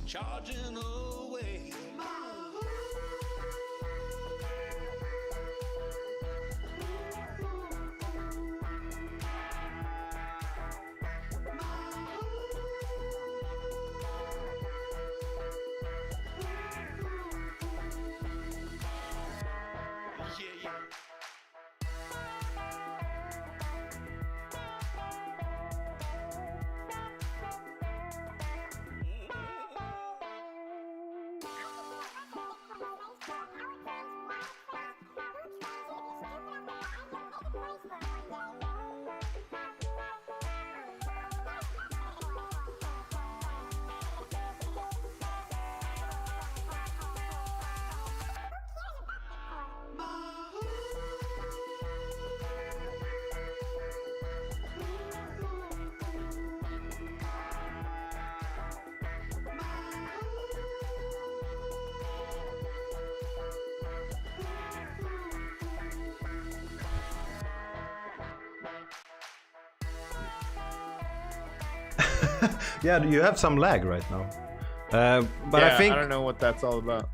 charging away. Yeah, you have some lag right now. But yeah, I think I don't know what that's all about.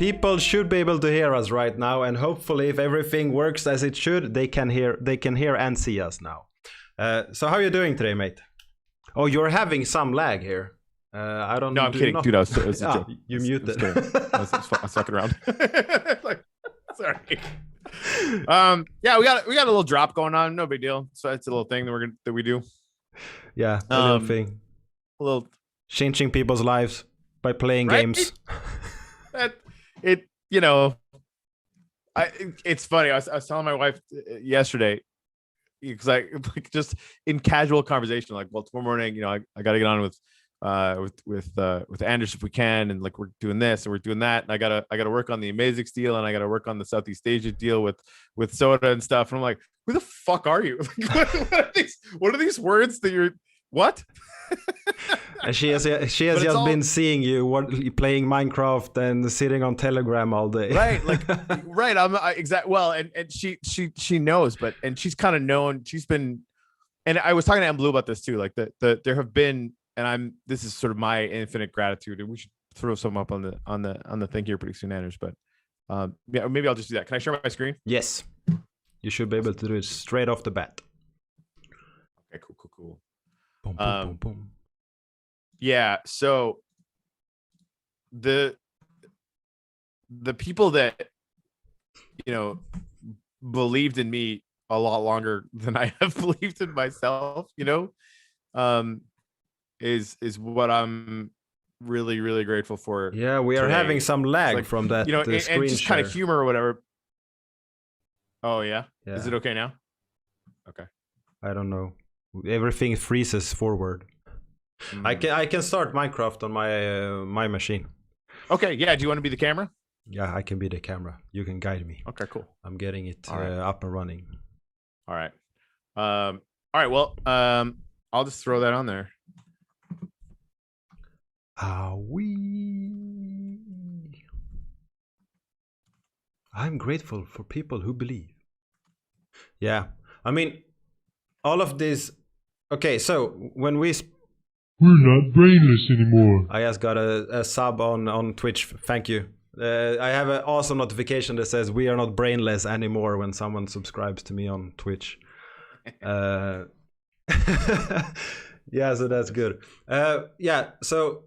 people should be able to hear us right now, and hopefully, if everything works as it should, they can hear and see us now. So how are you doing today, mate? Oh, you're having some lag here. I don't. No, I'm kidding, dude. I was a joke. You muted. I was fucking around. Like, sorry. Yeah, we got a little drop going on. No big deal. So it's a little thing that we do. Yeah, a little thing. A little changing people's lives by playing games. It's funny. I was telling my wife yesterday, because I like, just in casual conversation, like, well, tomorrow morning, I got to get on with Anders if we can, and like we're doing this and we're doing that, and I gotta work on the Amazing deal, and I gotta work on the Southeast Asia deal with soda and stuff. And I'm like, who the fuck are you? What are these words that you're what? And she has just been seeing you playing Minecraft and sitting on Telegram all day. Right, like right. Well, and she knows, and she's kind of known. She's been, and I was talking to Em Blue about this too. Like there have been, and this is sort of my infinite gratitude, and we should throw some up on the thing here pretty soon, Anders. But yeah, maybe I'll just do that. Can I share my screen? Yes, you should be able to do it straight off the bat. Okay, cool. Boom, boom, boom, boom. Yeah, so the people that believed in me a lot longer than I have believed in myself, is what I'm really, really grateful for. Yeah, we are today. having some lag from that, and screen just share. kind of humor or whatever. Oh yeah? Yeah. Is it okay now? Okay. I don't know. Everything freezes forward. I can start Minecraft on my machine. Okay, yeah. Do you want to be the camera? Yeah, I can be the camera. You can guide me. Okay, cool. I'm getting it right. Up and running. All right. All right. Well, I'll just throw that on there. I'm grateful for people who believe. Yeah, I mean, all of this. Okay, so when we're not brainless anymore. I just got a sub on Twitch. Thank you. I have an awesome notification that says we are not brainless anymore when someone subscribes to me on Twitch. Yeah, so that's good. Yeah, so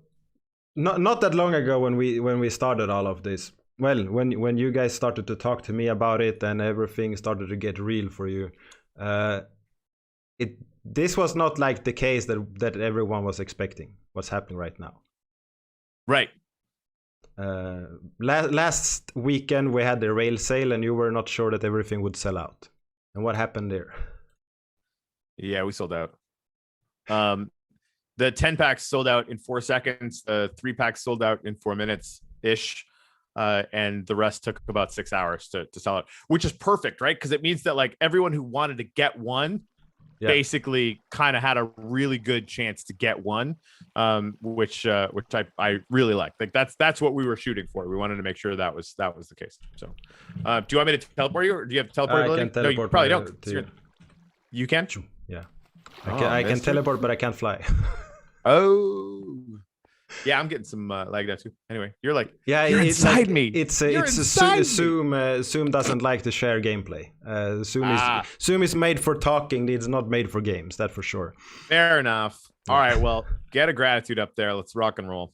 not that long ago when we started all of this. Well, when you guys started to talk to me about it and everything started to get real for you, this was not like the case that everyone was expecting. What's happening right now? Right. Last weekend we had the rail sale, and you were not sure that everything would sell out. And what happened there? Yeah, we sold out. The 10 packs sold out in 4 seconds. 3 packs sold out in 4 minutes ish. And the rest took about 6 hours to sell it, which is perfect, right? Because it means that like everyone who wanted to get one basically kind of had a really good chance to get one, which I really like. Like that's what we were shooting for. We wanted to make sure that was the case. So, do you want me to teleport you, or do you have teleport ability? I can teleport. No, you probably don't. You can? Yeah. I can teleport, but I can't fly. Oh. Yeah, I'm getting some lag now too. Anyway, you're like, Yeah, you're it's inside like, me. It's You're inside me. Zoom doesn't like to share gameplay. Ah. Zoom is made for talking. It's not made for games. That for sure. Fair enough. All right, well, get a gratitude up there. Let's rock and roll.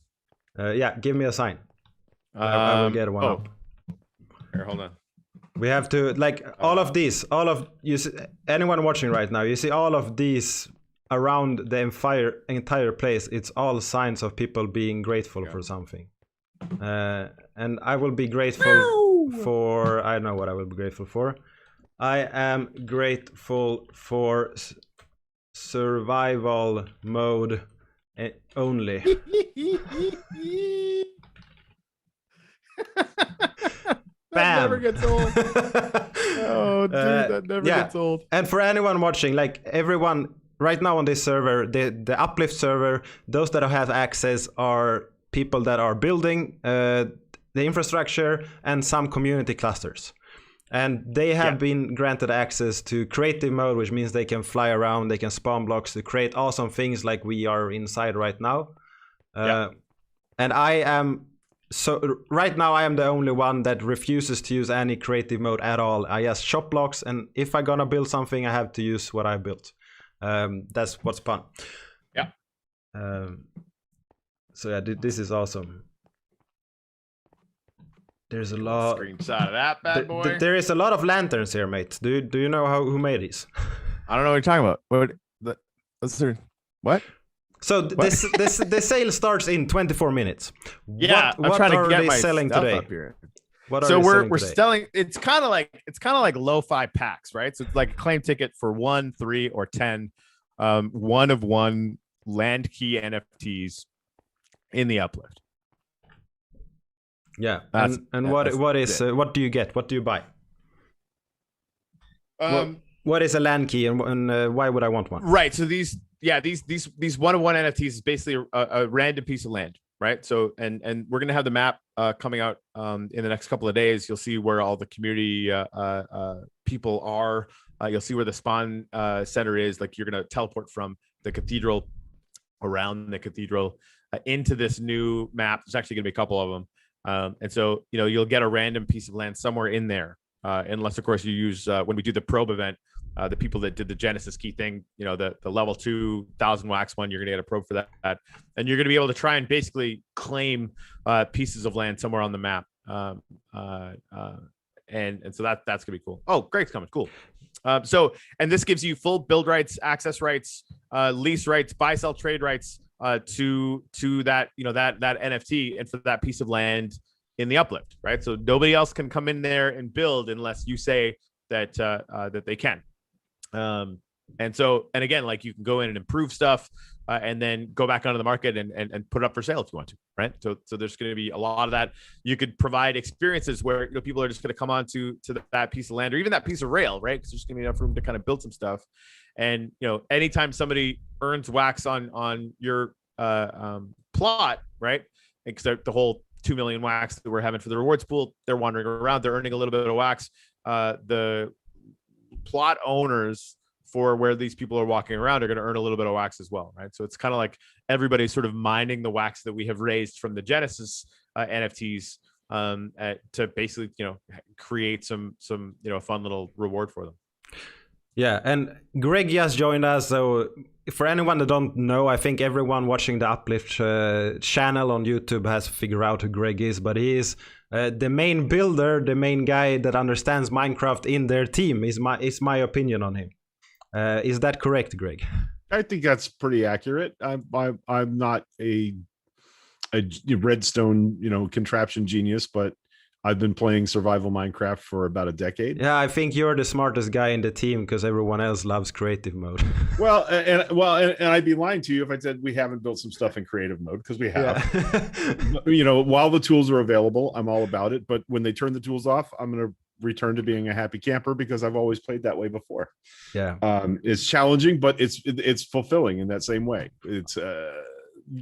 Yeah, give me a sign. I will get one up. Here, hold on. We have to like all of these. You see, anyone watching right now, you see all of these around the entire place. It's all signs of people being grateful for something. And I will be grateful for. I know what I will be grateful for. I am grateful for survival mode only. That never Bam. gets old. Oh, dude, that never gets old. And for anyone watching, like everyone right now on this server, the Uplift server, those that have access are people that are building the infrastructure and some community clusters. And they have been granted access to creative mode, which means they can fly around, they can spawn blocks to create awesome things like we are inside right now. And I am... So right now I am the only one that refuses to use any creative mode at all. I just shop blocks, and if I'm gonna build something, I have to use what I built. That's what's fun. Yeah. So yeah, this is awesome. There's a lot. Screenshot of that bad boy. There is a lot of lanterns here, mate. Do you know who made these? I don't know what you're talking about. What? So the sale starts in 24 minutes. Yeah, what I'm trying are to get they my selling stuff today? up here. What are So they we're today? selling. It's kind of like lo-fi packs, right? So it's like a claim ticket for 1, 3, or 10, one of one Lan Key NFTs in the Uplift. Yeah, and what do you get? What do you buy? What is a Lan Key, and why would I want one? Right. So these one of one NFTs is basically a random piece of land, right? So and we're gonna have the map coming out in the next couple of days. You'll see where all the community people are. You'll see where the spawn center is. Like you're gonna teleport from the cathedral around the cathedral into this new map. There's actually gonna be a couple of them, and so you'll get a random piece of land somewhere in there, unless of course you use when we do the probe event. The people that did the Genesis key thing, the level 2,000 wax one, you're gonna get a probe for that, and you're gonna be able to try and basically claim pieces of land somewhere on the map, and so that's gonna be cool. Oh, Greg's coming, cool. And this gives you full build rights, access rights, lease rights, buy, sell, trade rights to that that NFT and for that piece of land in the Uplift, right? So nobody else can come in there and build unless you say that that they can. And again, like you can go in and improve stuff and then go back onto the market and put it up for sale if you want to, right? So there's going to be a lot of that. You could provide experiences where people are just going to come on to that piece of land or even that piece of rail, right? Because there's going to be enough room to kind of build some stuff. And anytime somebody earns wax on your plot, right? Because the whole 2 million wax that we're having for the rewards pool, they're wandering around, they're earning a little bit of wax. The plot owners for where these people are walking around are going to earn a little bit of wax as well, right? So it's kind of like everybody's sort of mining the wax that we have raised from the Genesis NFTs to basically create some fun little reward for them. Yeah, and Greg just joined us. So for anyone that don't know, I think everyone watching the Uplift channel on YouTube has figured out who Greg is, but he is the main builder, the main guy that understands Minecraft in their team. Is my opinion on him. Is that correct, Greg? I think that's pretty accurate. I'm not a redstone contraption genius, but I've been playing survival Minecraft for about a decade. Yeah, I think you're the smartest guy in the team because everyone else loves creative mode. Well, and I'd be lying to you if I said we haven't built some stuff in creative mode, because we have. Yeah. While the tools are available, I'm all about it. But when they turn the tools off, I'm going to return to being a happy camper because I've always played that way before. Yeah. It's challenging, but it's fulfilling in that same way. It's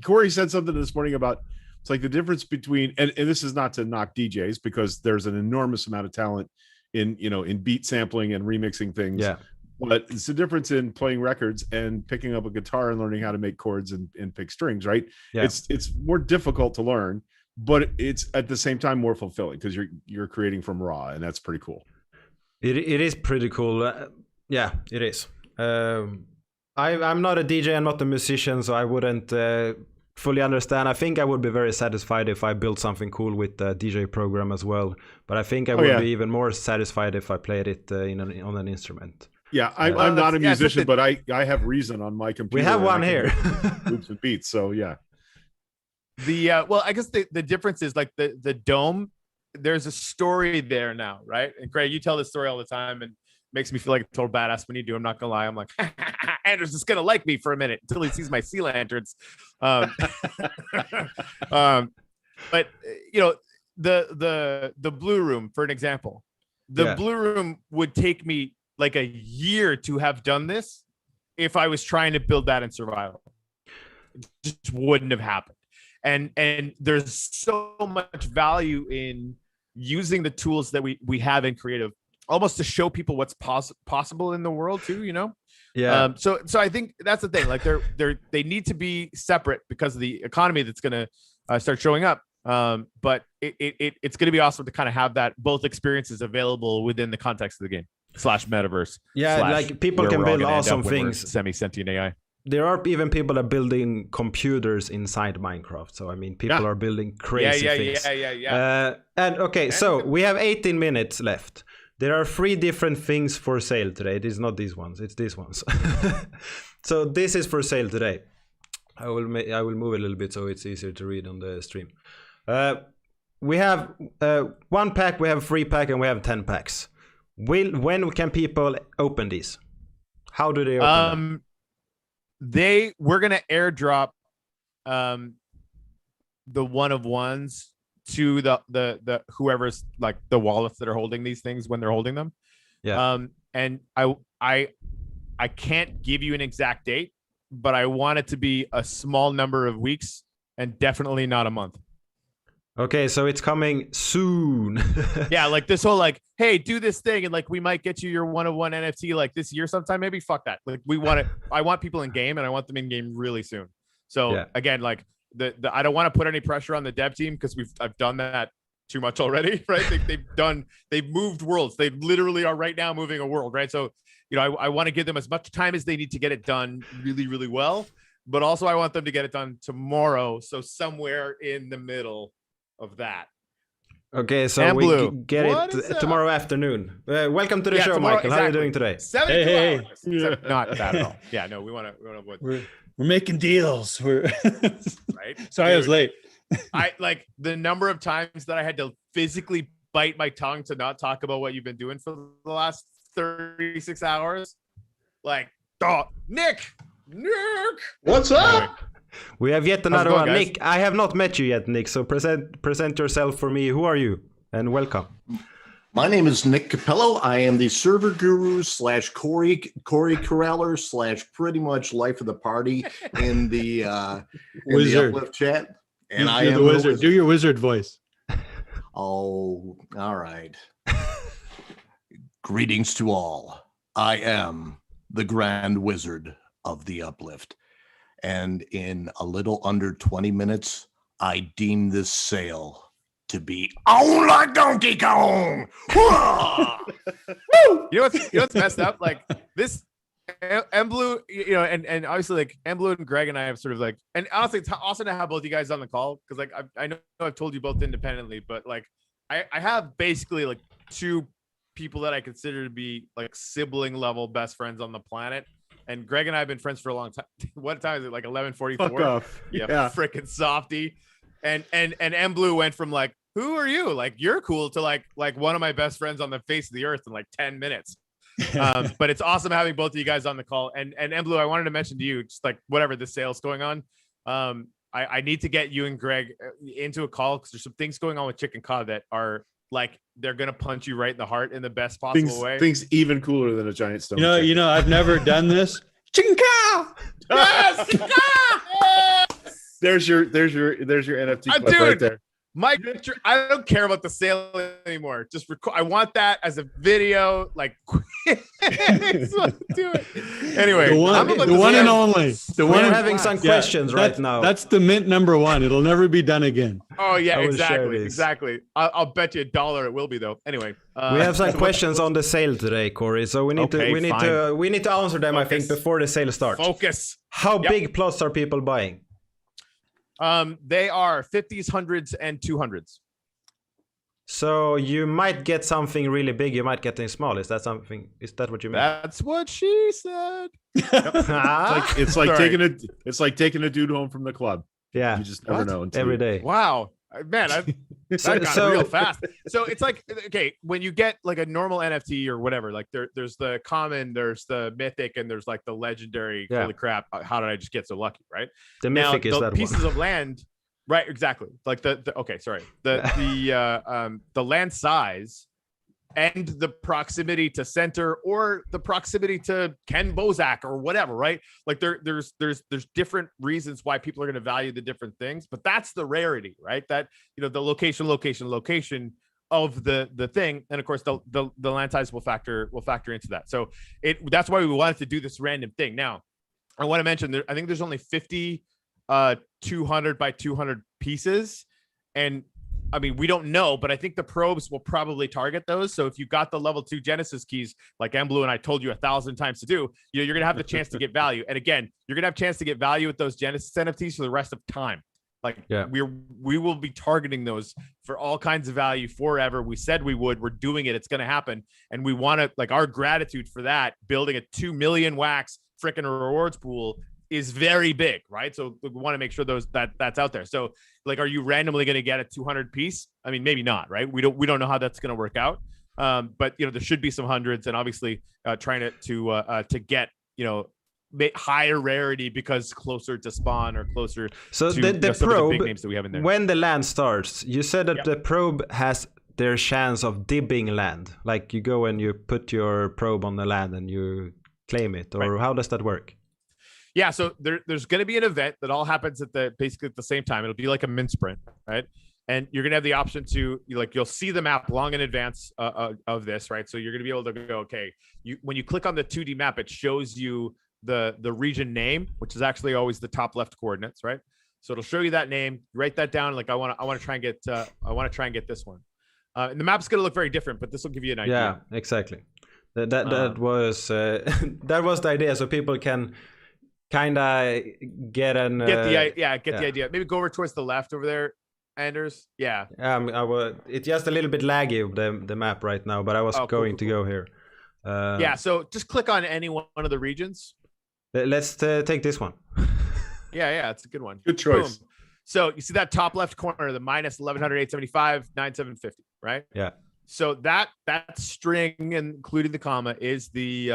Corey said something this morning about it's like the difference between and this is not to knock DJs because there's an enormous amount of talent in beat sampling and remixing things. Yeah. but it's the difference in playing records and picking up a guitar and learning how to make chords and pick strings, right? Yeah. It's more difficult to learn, but it's at the same time more fulfilling because you're creating from raw, and that's pretty cool. It is pretty cool. Yeah, it is. I'm not a DJ, I'm not a musician, so I wouldn't fully understand. I think I would be very satisfied if I built something cool with the DJ program as well. But I think I would be even more satisfied if I played it on an instrument. Yeah, I'm not a musician, but I have Reason on my computer. We have one here. Loops and beats, so yeah. Well, I guess the difference is like the dome. There's a story there now, right? And Greg, you tell this story all the time, and makes me feel like a total badass when you do. I'm not gonna lie. I'm like, Andrew's just gonna like me for a minute until he sees my sea lanterns. But you know, the Blue Room, for an example, Blue Room would take me like a year to have done this if I was trying to build that in survival. It just wouldn't have happened. And there's so much value in using the tools that we have in creative, almost to show people what's possible in the world too, you know? Yeah. So I think that's the thing. Like they need to be separate because of the economy that's going to start showing up. But it's going to be awesome to kind of have that both experiences available within the context of the game / metaverse. Yeah, like people can build awesome things. Semi-sentient AI. There are even people that are building computers inside Minecraft. So I mean, people are building crazy things. And okay, so we have 18 minutes left. There are 3 different things for sale today. It is not these ones; it's these ones. So this is for sale today. I will move a little bit so it's easier to read on the stream. We have 1 pack, we have 3 pack, and we have 10 packs. When can people open these? How do they open them? We're gonna airdrop the one of ones to the whoever's like the wallets that are holding these things when they're holding them. Yeah. And I can't give you an exact date, but I want it to be a small number of weeks and definitely not a month. Okay, so it's coming soon. Yeah, like this whole like, hey, do this thing and like we might get you your one-of-one NFT like this year sometime. Maybe fuck that. Like we want it. I want people in game and I want them in game really soon. So again, like the I don't want to put any pressure on the dev team because I've done that too much already, right? They've moved worlds. They literally are right now moving a world, right? So I want to give them as much time as they need to get it done really, really well. But also I want them to get it done tomorrow. So somewhere in the middle of that. Okay, so we get it tomorrow afternoon. Welcome to the show, tomorrow, Michael. How are you doing today? 72 hours. Not bad at all. Yeah, no, we want to avoid. We're making deals. We're right. Sorry, I was late. I like the number of times that I had to physically bite my tongue to not talk about what you've been doing for the last 36 hours. Like, Nick, what's up? We have yet another one. Guys? Nick, I have not met you yet, Nick. So present yourself for me. Who are you? And welcome. My name is Nick Capello. I am the server guru / Corey Corraller / pretty much life of the party in the wizard Uplift chat. And I am the wizard. Do your wizard voice. Oh, all right. Greetings to all. I am the Grand Wizard of the Uplift. And in a little under 20 minutes, I deem this sale to be on like Donkey Kong. You know what's messed up? Like this, Blue, and obviously like Blue and Greg and I have sort of like, and honestly, it's awesome to have both you guys on the call because like I know I've told you both independently, but like I have basically like 2 people that I consider to be like sibling level best friends on the planet. And Greg and I have been friends for a long time. What time is it? Like 11:44. Fuck off. Yeah. Freaking softy. And M Blue went from like, who are you? Like you're cool to like one of my best friends on the face of the earth in like 10 minutes. But it's awesome having both of you guys on the call. And M Blue, I wanted to mention to you, just like whatever the sale's going on. I need to get you and Greg into a call because there's some things going on with Chicken Cod that are like they're gonna punch you right in the heart in the best possible way. Things even cooler than a giant stone. You know, I've never done this. Chicken cow. Yes! There's your NFT clip right there. Mike, I don't care about the sale anymore. Just I want that as a video. Like, do it. Anyway, The one and only. The We're one and having some questions right now. That's the mint number one. It'll never be done again. Oh yeah, I will share exactly, this. exactly. I'll bet you $1 it will be though. Anyway, We have some questions on the sale today, Corey. So we need Okay, we need to answer them. I think Focus. before the sale starts. focus. How Yep. big plots are people buying? They are 50s, 100s, and 200s. So you might get something really big. You might get something small. Is that something? Is that what you mean? That's what she said. Ah, It's like Sorry. taking a dude home from the club. yeah, You just never What? know until every you- day. Wow, man, that got real fast. So it's like, okay, when you get like a normal NFT or whatever, like there's the common, there's the mythic, and there's like the legendary. Yeah. Holy crap! How did I just get so lucky? Right The now, mythic is the that pieces one. of land, right? Exactly. Like the okay, sorry, the land size and the proximity to center or the proximity to Ken Bozak or whatever, right? Like there's different reasons why people are going to value the different things, but that's the rarity, right? That, you know, the location of the thing, and of course the land size will factor into that. So that's why we wanted to do this random thing. Now, I want to mention I think there's only 50 200 by 200 pieces, and I mean, we don't know, but I think the probes will probably target those. So if you got the level 2 Genesis keys, like Blue and I told you 1,000 times to do, you're going to have the chance to get value. And again, you're going to have a chance to get value with those Genesis NFTs for the rest of time. Like, Yeah. we will be targeting those for all kinds of value forever. We said we would. We're doing it. It's going to happen. And we want to, like, our gratitude for that, building a 2 million wax freaking rewards pool is very big, right? So we want to make sure that's out there. So, like, are you randomly going to get a 200 piece? I mean, maybe not, right? We don't know how that's going to work out. But you know, there should be some hundreds, and obviously trying to get, you know, higher rarity because closer to spawn or closer So to the some of the probe, big names that we have in there. when the land starts, you said that Yep. the probe has their chance of dibbing land. Like you go and you put your probe on the land and you claim it, or Right. how does that work? Yeah, so there's going to be an event that all happens basically at the same time. It'll be like a mint sprint, right? And you're going to have the option to, you'll see the map long in advance of this, right? So you're going to be able to go, okay, when you click on the 2D map, it shows you the region name, which is actually always the top left coordinates, right? So it'll show you that name. Write that down. Like I want to try and get this one. And the map's going to look very different, but this will give you an idea. Yeah, exactly. That was that was the idea, so people can kind of get an Get the idea. Maybe go over towards the left over there, Anders. Yeah. It's just a little bit laggy the map right now, but I was Cool, going cool, to go here. Yeah. So just click on any one of the regions. Let's take this one. Yeah, it's a good one. Good choice. Boom. So you see that top left corner, the minus 1100, 875, 9750, right? Yeah. So that string, including the comma, is the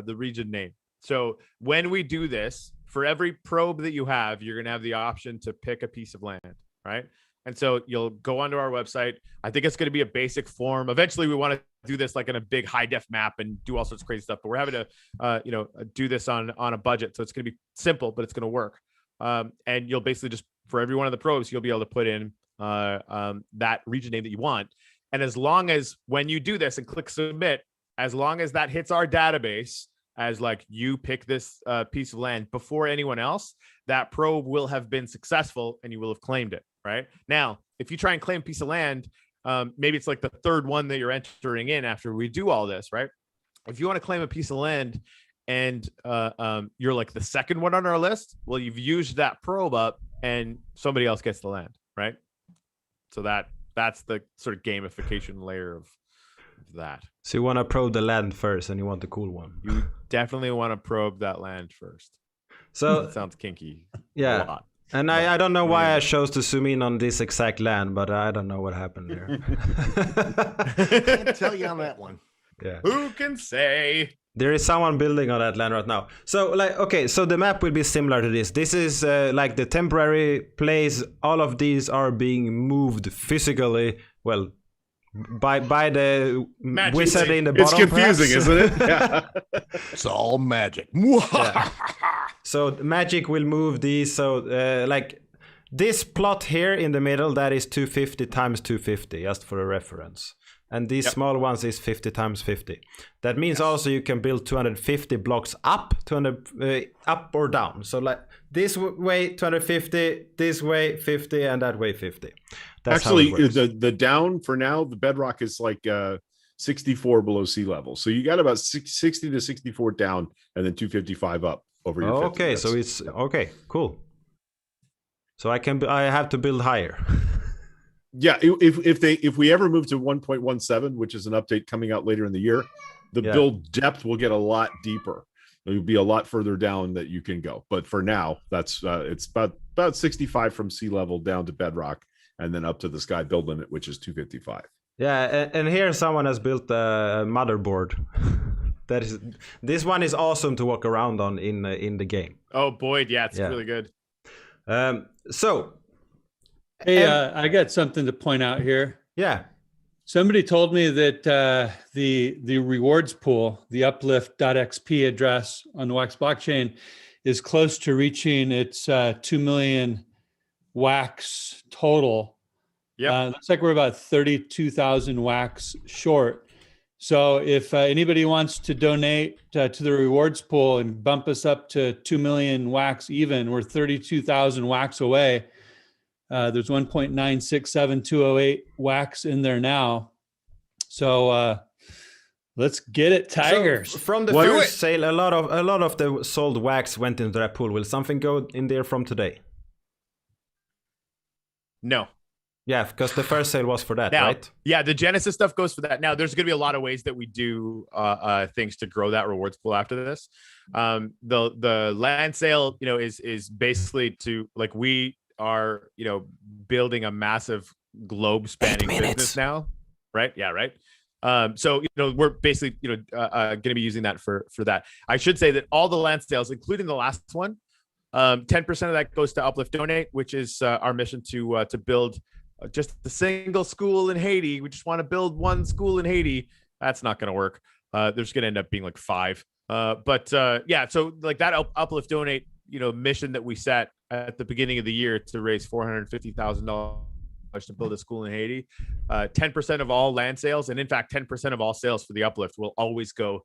region name. So when we do this, for every probe that you have, you're gonna have the option to pick a piece of land, right? And so you'll go onto our website. I think it's going to be a basic form. Eventually, we want to do this like in a big high def map and do all sorts of crazy stuff. But we're having to, do this on a budget. So it's going to be simple, but it's going to work. And you'll basically just, for every one of the probes, you'll be able to put in that region name that you want. And as long as when you do this and click submit, as long as that hits our database as like you pick this piece of land before anyone else, that probe will have been successful and you will have claimed it. Right now, if you try and claim a piece of land, maybe it's like the third one that you're entering in after we do all this, right? If you want to claim a piece of land and you're like the second one on our list, well, you've used that probe up and somebody else gets the land, right? So that's the sort of gamification layer of that. So you want to probe the land first, and you want the cool one. You definitely want to probe that land first. So That sounds kinky. yeah. A lot. And I don't know why I chose to zoom in on this exact land, but I don't know what happened there. Can't tell you on that one. Yeah. Who can say? There is someone building on that land right now. So so the map will be similar to this. This is like the temporary place. All of these are being moved physically. Well, by the Magic. wizard in the It's bottom. confusing, perhaps. isn't it? Yeah. It's all magic. So magic will move these. So this plot here in the middle, that is 250 times 250, just for a reference. And these small ones is 50 times 50. That means also you can build 250 blocks up, 200 up or down. So like this way 250, this way 50, and that way 50. That's actually how it works. the down for now. The bedrock is like 64 below sea level. So you got about 60 to 64 down, and then 255 up over your. Okay, so it's okay, cool. So I have to build higher. Yeah, if we ever move to 1.17, which is an update coming out later in the year, the build depth will get a lot deeper. It'll be a lot further down that you can go. But for now, that's it's about 65 from sea level down to bedrock, and then up to the sky build limit, which is 255. Yeah, and here someone has built a motherboard. This one is awesome to walk around on in the game. Oh, Boyd, yeah, it's really good. So. Hey, I got something to point out here. Yeah. Somebody told me that the rewards pool, the uplift.xp address on the Wax blockchain, is close to reaching its 2 million wax total. Yeah, looks like we're about 32,000 wax short. So if anybody wants to donate to the rewards pool and bump us up to 2 million wax even, we're 32,000 wax away. There's 1.967208 wax in there now. So let's get it, Tigers. So from the first sale, a lot of the sold wax went into that pool. Will something go in there from today? No. Yeah, because the first sale was for that, now, right? Yeah, the Genesis stuff goes for that. Now, there's going to be a lot of ways that we do things to grow that rewards pool after this. The land sale, is basically to like we are, building a massive globe spanning business now, right? Yeah, right. So we're basically going to be using that for that. I should say that all the land sales, including the last one, 10% of that goes to Uplift Donate, which is our mission to build just a single school in Haiti. We just want to build one school in Haiti. That's not going to work. There's going to end up being like 5. Yeah, so like that Uplift Donate, mission that we set at the beginning of the year to raise $450,000 to build a school in Haiti. 10% of all land sales, and in fact, 10% of all sales for the Uplift will always go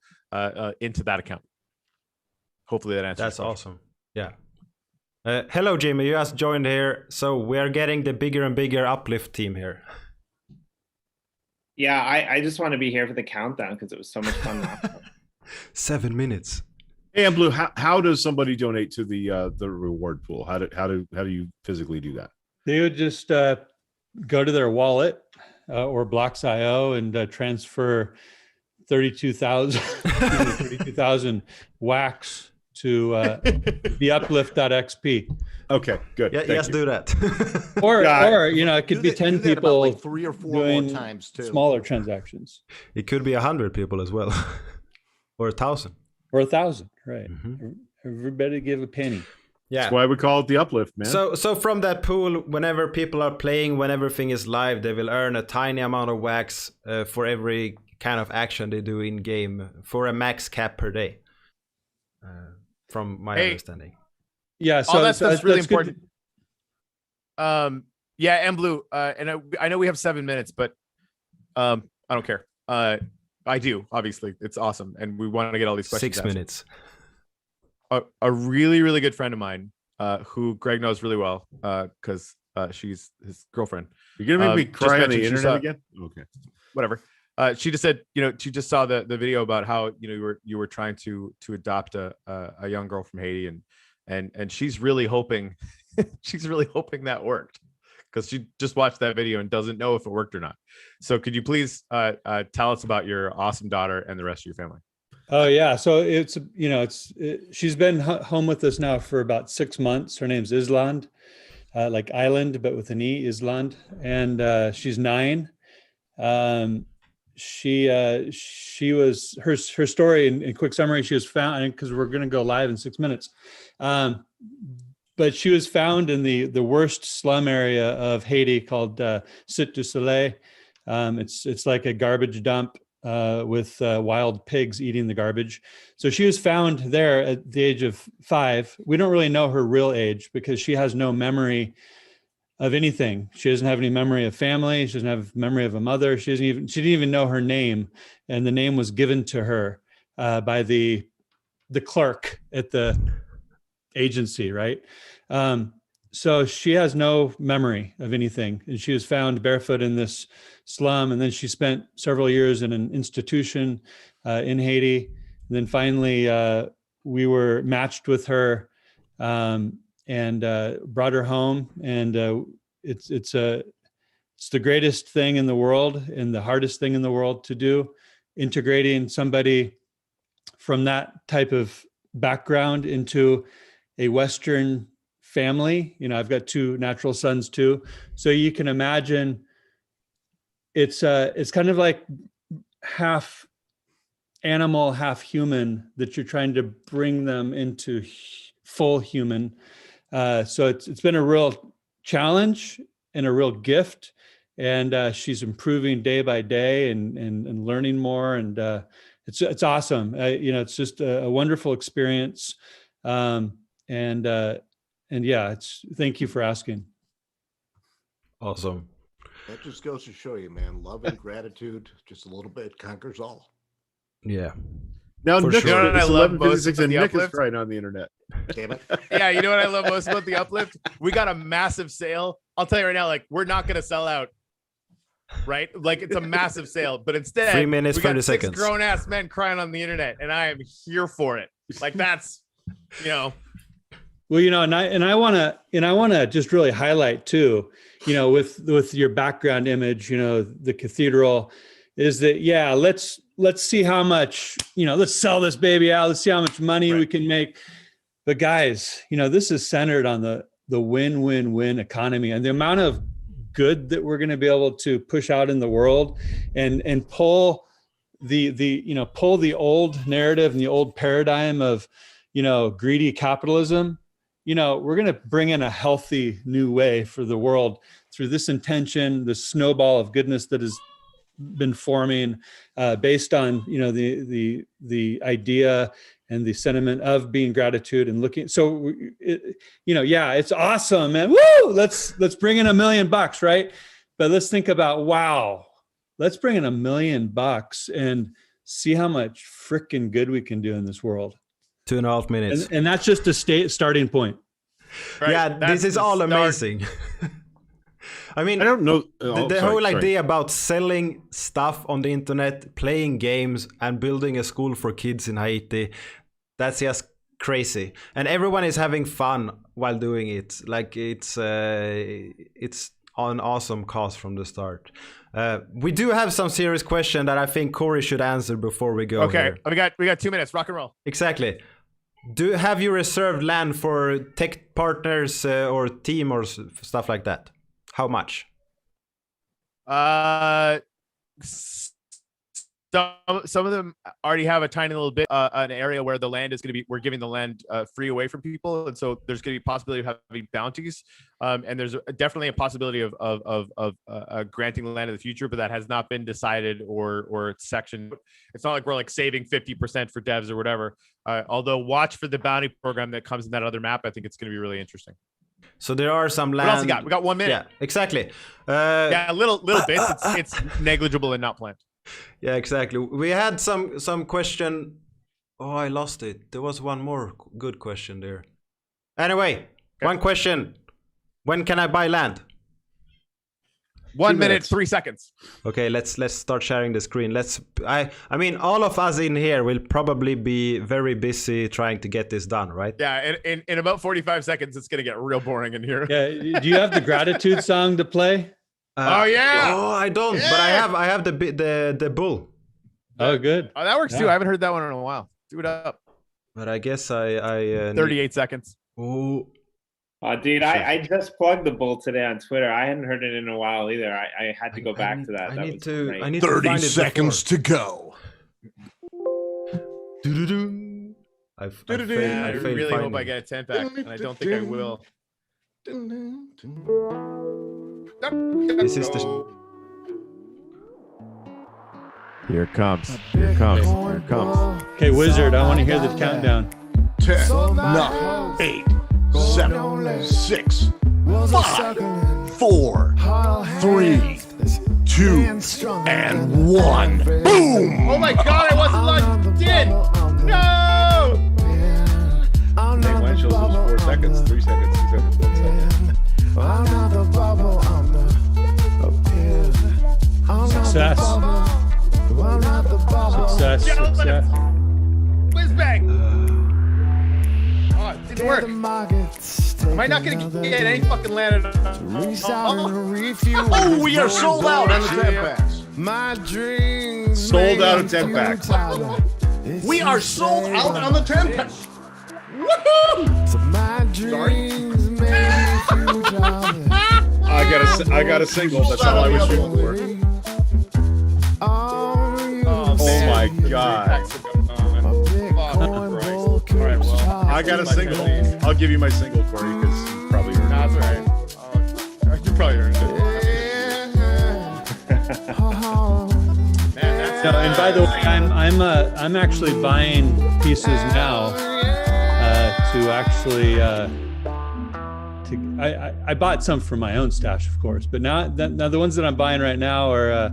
into that account. Hopefully that answers. That's awesome. Yeah. Hello, Jimmy. You just joined here. So we're getting the bigger and bigger Uplift team here. Yeah, I just want to be here for the countdown because it was so much fun last time. 7 minutes. Hey, and Blue, how does somebody donate to the reward pool? How do you physically do that? They would just go to their wallet or Blocks.io and transfer 32,000 wax to TheUplift.xp. Okay, good. Yeah, yes, do that. or it could be 10 people like 3 or 4 more times too. Smaller transactions. It could be 100 people as well, or 1,000. Or 1,000, right? Mm-hmm. Everybody give a penny. Yeah, that's why we call it the Uplift, man. So from that pool, whenever people are playing, when everything is live, they will earn a tiny amount of wax for every kind of action they do in game for a max cap per day. From my understanding. Yeah, so that's really important. Yeah, and Blue, and I know we have 7 minutes, but I don't care. I do, obviously. It's awesome, and we want to get all these questions 6 minutes. A really, really good friend of mine, who Greg knows really well, because she's his girlfriend. You're gonna make me cry on the internet again? Okay, whatever. She just said, she just saw the video about how you were trying to adopt a young girl from Haiti, and she's really hoping that worked, because she just watched that video and doesn't know if it worked or not. So could you please tell us about your awesome daughter and the rest of your family? Oh yeah, so she's been home with us now for about 6 months. Her name's Island, like island, but with an E, Island, and she's 9. She was her story in quick summary. She was found, because we're going to go live in 6 minutes, but she was found in the worst slum area of Haiti called Cité du Soleil. It's like a garbage dump with wild pigs eating the garbage. So she was found there at the age of 5. We don't really know her real age because she has no memory of anything. She doesn't have any memory of family. She doesn't have memory of a mother. She didn't even know her name. And the name was given to her by the clerk at the agency, right? So she has no memory of anything. And she was found barefoot in this slum. And then she spent several years in an institution in Haiti. And then finally, we were matched with her and brought her home. And it's the greatest thing in the world and the hardest thing in the world to do, integrating somebody from that type of background into a Western family. You know, I've got 2 natural sons too. So you can imagine it's kind of like half animal, half human, that you're trying to bring them into full human. So it's been a real challenge and a real gift. And she's improving day by day and learning more. And it's awesome. It's just a wonderful experience. And yeah, thank you for asking. Awesome. That just goes to show you, man, love and gratitude, just a little bit conquers all. Yeah. Now, For Nick, sure. You know what I it's love 11:56 most and about the Nick is Uplift? crying on the internet. Damn it. Yeah, you know what I love most about the Uplift? We got a massive sale. I'll tell you right now, like, we're not going to sell out, right? Like, it's a massive sale, but instead 3 minutes, we got 30 6 seconds. grown-ass men crying on the internet, and I am here for it. Like, that's, Well, and I want to just really highlight too, with your background image, the cathedral, is that, yeah, let's see how much, let's sell this baby out. Let's see how much money we can make. But guys, this is centered on the win-win-win economy and the amount of good that we're going to be able to push out in the world and pull the old narrative and the old paradigm of, greedy capitalism. We're going to bring in a healthy new way for the world through this intention, this snowball of goodness that has been forming based on, the idea and the sentiment of being gratitude and looking. So, it's awesome, man. Woo! Let's bring in $1 million, right? But let's think about, wow, let's bring in $1 million and see how much freaking good we can do in this world. 2.5 minutes. And that's just a starting point. right? Yeah, That's this is the all start. amazing. I mean, I don't know. the whole idea about selling stuff on the internet, playing games, and building a school for kids in Haiti, that's just crazy. And everyone is having fun while doing it. Like, it's an awesome cause from the start. We do have some serious question that I think Corey should answer before we go. Okay, here. we got 2 minutes. Rock and roll. Exactly. Have you reserved land for tech partners or team or stuff like that? How much? Some of them already have a tiny little bit, an area where the land is going to be, we're giving the land free away from people. And so there's going to be a possibility of having bounties. And there's definitely a possibility of granting the land in the future, but that has not been decided or sectioned. It's not like we're like saving 50% for devs or whatever. Although watch for the bounty program that comes in that other map. I think it's going to be really interesting. So there are some land. What else you got? We got 1 minute. Yeah, exactly. Yeah, little bits. It's negligible and not planned. Yeah, exactly. We had some question. Oh, I lost it. There was one more good question there. Anyway, one question. When can I buy land? 1 minute, 3 seconds. Okay, let's start sharing the screen. I mean, all of us in here will probably be very busy trying to get this done, right? Yeah, in about 45 seconds, it's gonna get real boring in here. Yeah. Do you have the gratitude song to play? Oh yeah. Oh, I don't, but I have the bull. Oh, good. Oh, that works too. I haven't heard that one in a while. Do it up. But I guess I 38 seconds. Oh, Dude, I just plugged the bull today on Twitter. I hadn't heard it in a while either. I had to go back to that. I That need was to. great. I need to 30 find it seconds to go. Do-do-do. I I failed really hope finding I get a 10 pack, and I don't think I will. This is the. Here it comes. Here it comes. Here it comes. Okay, Wizard, I want to hear the countdown. 10, 9, 8, 7, 6, 5, 4, 3, 2, and 1. Boom! Oh my god, I wasn't locked in! No! Hey, mine shows those 4 seconds, 3 seconds, 2 seconds, 1 second. Success. Success. Success. Whiz bang! Oh, it didn't work. Am I not gonna get any fucking land? Oh, we are sold out on the 10 packs. Sold out of 10 packs. We are sold out on the 10 packs. Woohoo! I got a single. That's all I was shooting for. Oh my God. I got a single. I'll give you my single, Corey, because you probably earned it. That's all right. You probably earned it. No, and by the way, I'm actually buying pieces now to actually I bought some for my own stash, of course, but now the ones that I'm buying right now are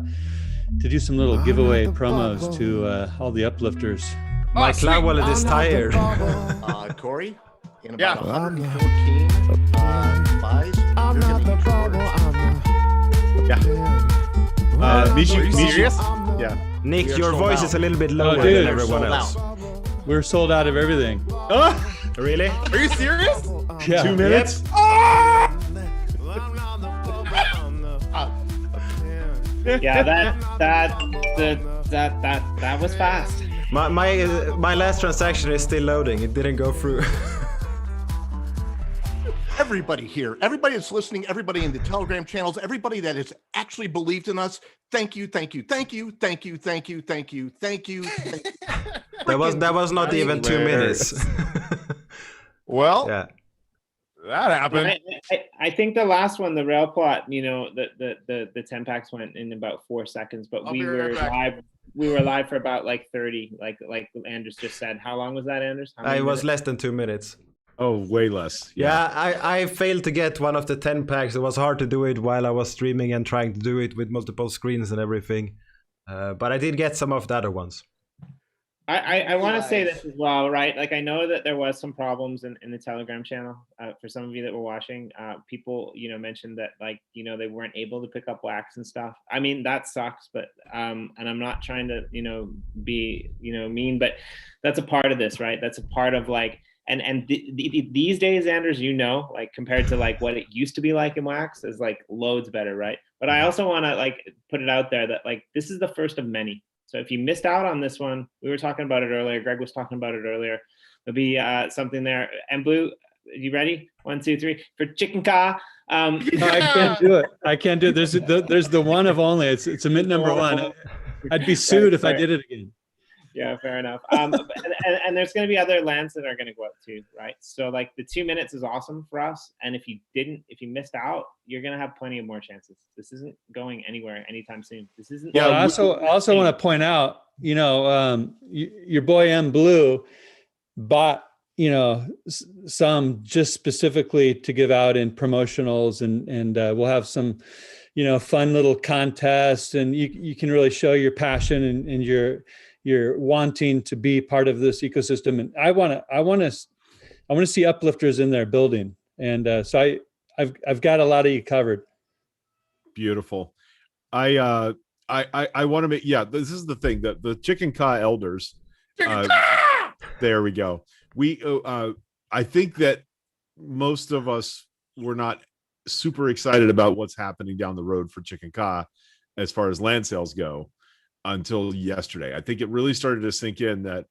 to do some little giveaway promos to all the uplifters. My cloud wallet is tired. Corey, in Yeah. about 114 buys, you're going to Nishi, Are you serious? Yeah. Nick, We are your sold voice out. is a little bit lower dude. than everyone Sold else. We're sold out of everything. Really? Are you serious? Yeah. 2 minutes? Yeah, that was fast. My last transaction is still loading. It didn't go through. Everybody here, everybody that's listening, everybody in the Telegram channels, everybody that has actually believed in us, thank you, thank you, thank you, thank you, thank you, thank you, thank you. Thank you. That was not even 2 minutes. Well, Yeah. that happened. I think the last one, the rail plot, the 10 packs went in about 4 seconds, but I'll we be were right back. live. We were live for about like 30, like Anders just said. How long was that, Anders? How many It was minutes? less than 2 minutes. Oh, way less. Yeah, I failed to get one of the 10 packs. It was hard to do it while I was streaming and trying to do it with multiple screens and everything. But I did get some of the other ones. I want to say this as well, right? Like, I know that there was some problems in the Telegram channel. For some of you that were watching, people, mentioned that, like, they weren't able to pick up wax and stuff. I mean, that sucks, but, and I'm not trying to, be, mean, but that's a part of this, right? That's a part of, like, and these days, Anders, like, compared to like what it used to be like in wax, is like loads better, right? But I also want to like put it out there that, like, this is the first of many. So if you missed out on this one, we were talking about it earlier. Greg was talking about it earlier. There'll be something there. And Blue, you ready? 1, 2, 3 for chicken ka. No, I can't do it. I can't do it. There's the one of only. It's a mint number one. I'd be sued if I did it again. Yeah, fair enough. And there's going to be other lands that are going to go up too, right? So like the 2 minutes is awesome for us. And if you missed out, you're going to have plenty of more chances. This isn't going anywhere anytime soon. This isn't. Yeah. I also want to point out, your boy M Blue bought, some just specifically to give out in promotionals, and we'll have some, fun little contests, and you can really show your passion and you're wanting to be part of this ecosystem. And I want to see uplifters in there building. And so I've got a lot of you covered. Beautiful. I want to make, this is the thing, that the Chicken Ka elders, there we go. I think that most of us were not super excited about what's happening down the road for Chicken Ka as far as land sales go until yesterday. I think it really started to sink in that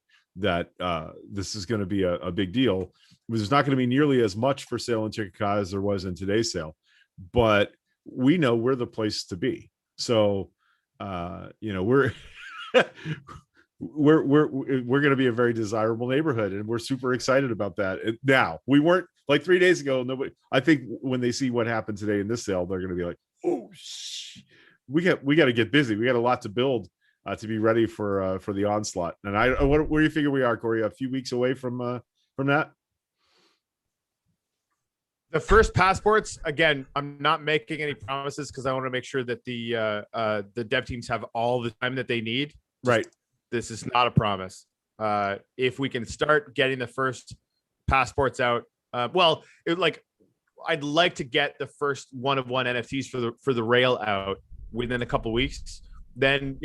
this is going to be a big deal. There's not going to be nearly as much for sale in Chicken Ka as there was in today's sale, but we know we're the place to be. So we're we're going to be a very desirable neighborhood, and we're super excited about that. Now, we weren't like 3 days ago. Nobody, I think when they see what happened today in this sale, they're going to be like, oh, we got to get busy. We got a lot to build to be ready for the onslaught. And where do you figure we are, Corey? A few weeks away from that? The first passports, again, I'm not making any promises because I want to make sure that the dev teams have all the time that they need. Right. This is not a promise. If we can start getting the first passports out, I'd like to get the first one of one NFTs for the rail out within a couple weeks. Then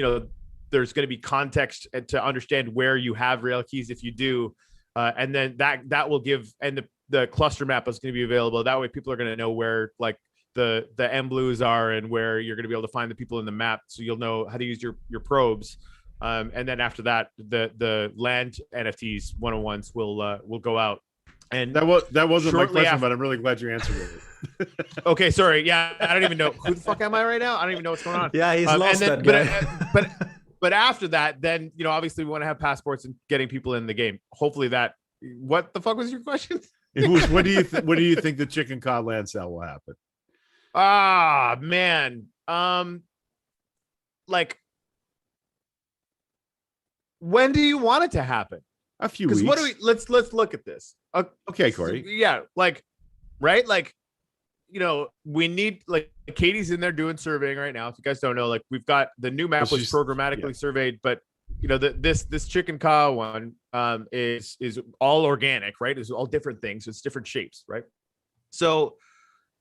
there's going to be context to understand where you have rail keys if you do, and then that will give, and the cluster map is going to be available. That way, people are going to know where like the M blues are and where you're going to be able to find the people in the map, so you'll know how to use your probes. And then after that, the land NFTs 101s will go out. And that wasn't my question, after, but I'm really glad you answered it. Okay, sorry. Yeah, I don't even know who the fuck am I right now. I don't even know what's going on. Yeah, he's lost then, that guy. But after that, then obviously we want to have passports and getting people in the game. Hopefully that. What the fuck was your question? It was, when do you think the chicken cod land sale will happen? Ah, man. Like, when do you want it to happen? A few weeks. What do we? Let's look at this. Okay, Corey. Yeah, like, right, like, we need, like, Katie's in there doing surveying right now. If you guys don't know, like, we've got the new map was programmatically surveyed, but this chicken cow one is all organic, right? It's all different things. It's different shapes, right? So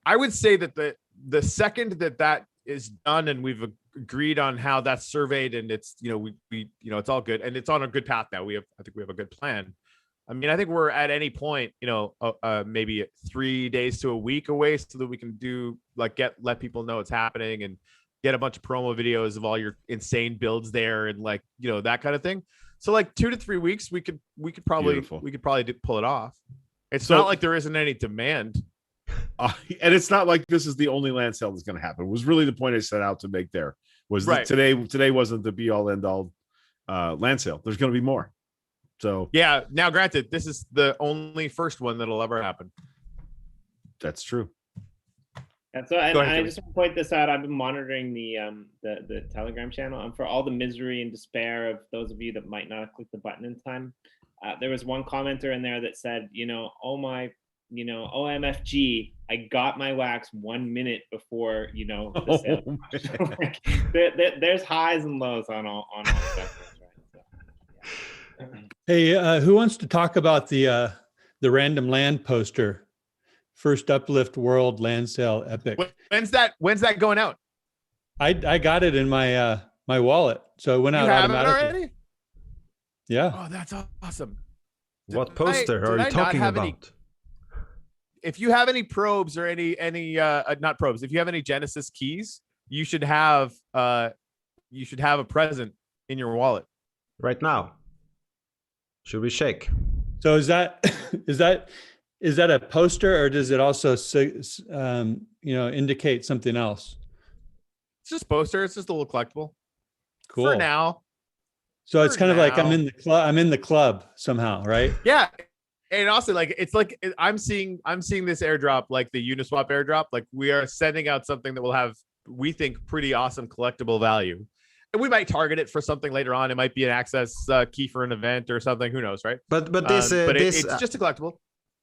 I would say that the second that is done and we've agreed on how that's surveyed and it's we it's all good and it's on a good path now. I think we have a good plan. I mean, I think we're at any point, maybe 3 days to a week away so that we can do like let people know it's happening and get a bunch of promo videos of all your insane builds there and like that kind of thing. So like 2 to 3 weeks, we could probably pull it off. It's not like there isn't any demand. And it's not like this is the only land sale that's going to happen. It was really the point I set out to make there was right. that today wasn't the be all end all land sale. There's going to be more. So yeah, now granted, this is the only first one that'll ever happen. That's true. And so, and I just want to point this out. I've been monitoring the Telegram channel, and for all the misery and despair of those of you that might not have clicked the button in time, there was one commenter in there that said, oh my, OMFG, I got my wax 1 minute before the sale. So, like, there's highs and lows on all stuff. Right? So, Hey, who wants to talk about the random land poster? First TheUplift.world land sale epic. When's that going out? I got it in my my wallet, so it went out automatically. Already? Yeah. Oh, that's awesome. What poster are you talking about? If you have any probes or any not probes, if you have any Genesis keys, you should have a present in your wallet right now. Should we shake? So is that a poster, or does it also indicate something else? It's just a poster. It's just a little collectible. Cool. For now. So it's kind of like I'm in the club. I'm in the club somehow, right? Yeah. And also, like, it's like I'm seeing this airdrop, like the Uniswap airdrop. Like, we are sending out something that will have, we think, pretty awesome collectible value. And we might target it for something later on. It might be an access key for an event or something. Who knows, right? But it's just a collectible.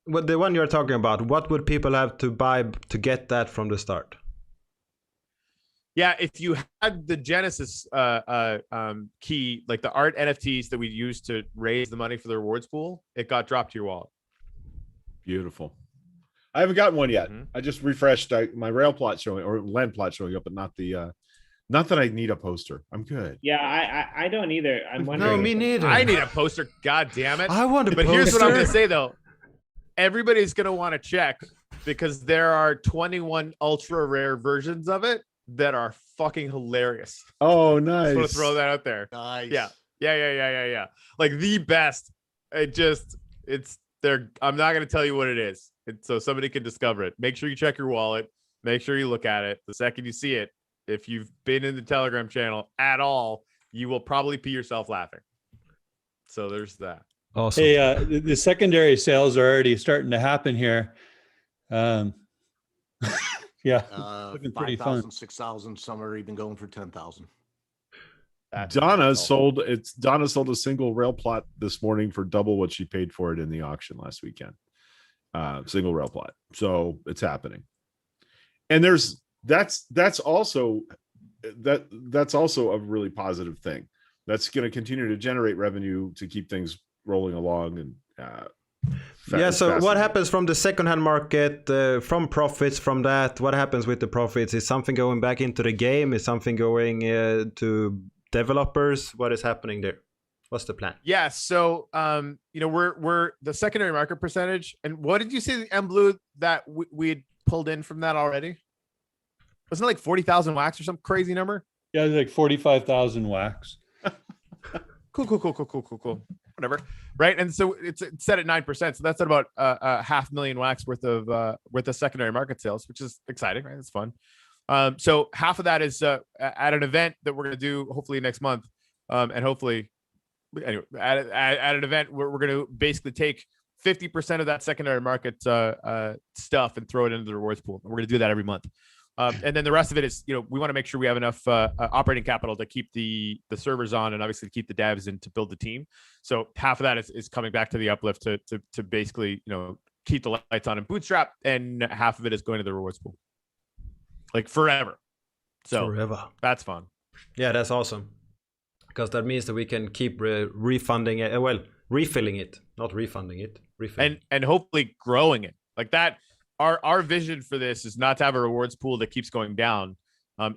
But the one you're talking about, what would people have to buy to get that from the start? Yeah, if you had the Genesis key, like the art NFTs that we used to raise the money for the rewards pool, it got dropped to your wallet. Beautiful. I haven't gotten one yet. Mm-hmm. I just refreshed my rail plot showing or land plot showing up, but not the not that I need a poster. I'm good. Yeah, I don't either. I'm wondering. No, me neither. I need a poster. God damn it. I want a poster. But here's what I'm going to say, though. Everybody's going to want to check because there are 21 ultra rare versions of it that are fucking hilarious. Oh, nice. I just want to throw that out there. Nice. Yeah. Like the best. It's there. I'm not going to tell you what it is. So somebody can discover it. Make sure you check your wallet. Make sure you look at it. The second you see it, if you've been in the Telegram channel at all, you will probably pee yourself laughing. So there's that. Awesome. Hey, the secondary sales are already starting to happen here. Yeah, looking pretty 5,000, fun. 6,000. Some are even going for 10,000. Donna sold a single rail plot this morning for double what she paid for it in the auction last weekend. single rail plot. So it's happening. And that's also a really positive thing. That's going to continue to generate revenue to keep things rolling along. And so what happens from the secondhand market, from profits from that? What happens with the profits? Is something going back into the game? Is something going to developers? What is happening there? What's the plan? Yeah, so we're the secondary market percentage. And what did you say the M Blue that we pulled in from that already? Wasn't it like 40,000 wax or some crazy number? Yeah, like 45,000 wax. Cool. Whatever. Right. And so it's set at 9%. So that's at about 500,000 wax worth of secondary market sales, which is exciting, right? It's fun. So half of that is at an event that we're going to do hopefully next month. And hopefully anyway, at an event where we're going to basically take 50% of that secondary market stuff and throw it into the rewards pool. And we're going to do that every month. And then the rest of it is, we want to make sure we have enough operating capital to keep the servers on and obviously to keep the devs and to build the team. So half of that is coming back to the Uplift to basically, keep the lights on and Bootstrap, and half of it is going to the rewards pool. Like forever. So forever. That's fun. Yeah, that's awesome. Because that means that we can keep refunding it. Well, refilling it, not refunding it. Refilling. And hopefully growing it like that. Our vision for this is not to have a rewards pool that keeps going down,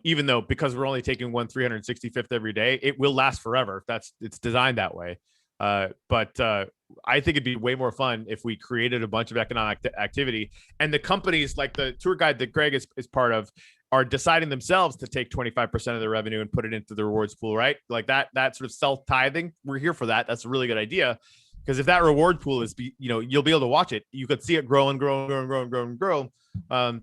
even though because we're only taking 365th every day, it will last forever. It's designed that way. But I think it'd be way more fun if we created a bunch of economic activity, and the companies like the tour guide that Greg is part of are deciding themselves to take 25% of the revenue and put it into the rewards pool, right? Like that sort of self-tithing. We're here for that. That's a really good idea. Because if that reward pool is, you'll be able to watch it. You could see it grow and grow and grow and grow and grow and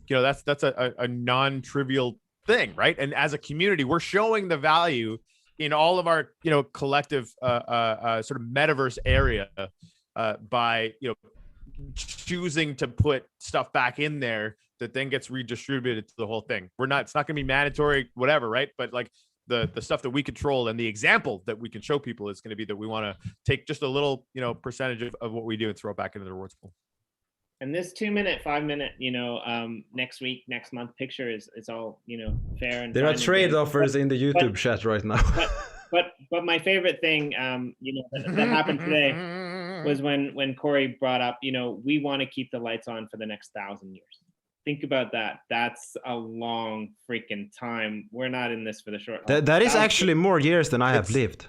grow. That's a non-trivial thing, right? And as a community, we're showing the value in all of our, collective sort of metaverse area by, choosing to put stuff back in there that then gets redistributed to the whole thing. It's not going to be mandatory, whatever, right? But like, the stuff that we control and the example that we can show people is going to be that we want to take just a little, percentage of what we do and throw it back into the rewards pool. And this 2-minute, 5-minute, next week, next month picture is all, fair. And there are trade offers in the YouTube chat right now. but my favorite thing, that happened today was when Corey brought up, we want to keep the lights on for the next 1,000 years. Think about that. That's a long freaking time. We're not in this for the short. That is actually more years than I have lived.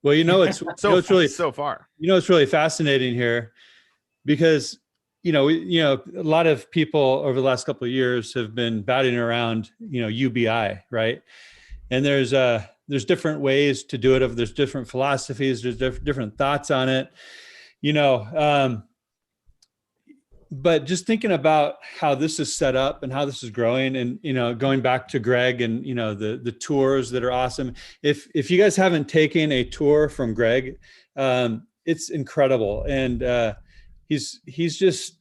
Well, it's it's really so far. It's really fascinating here because a lot of people over the last couple of years have been batting around UBI, right? And there's different ways to do it. There's different philosophies. There's different thoughts on it. But just thinking about how this is set up and how this is growing, and going back to Greg and the tours that are awesome. If you guys haven't taken a tour from Greg, it's incredible, and he's just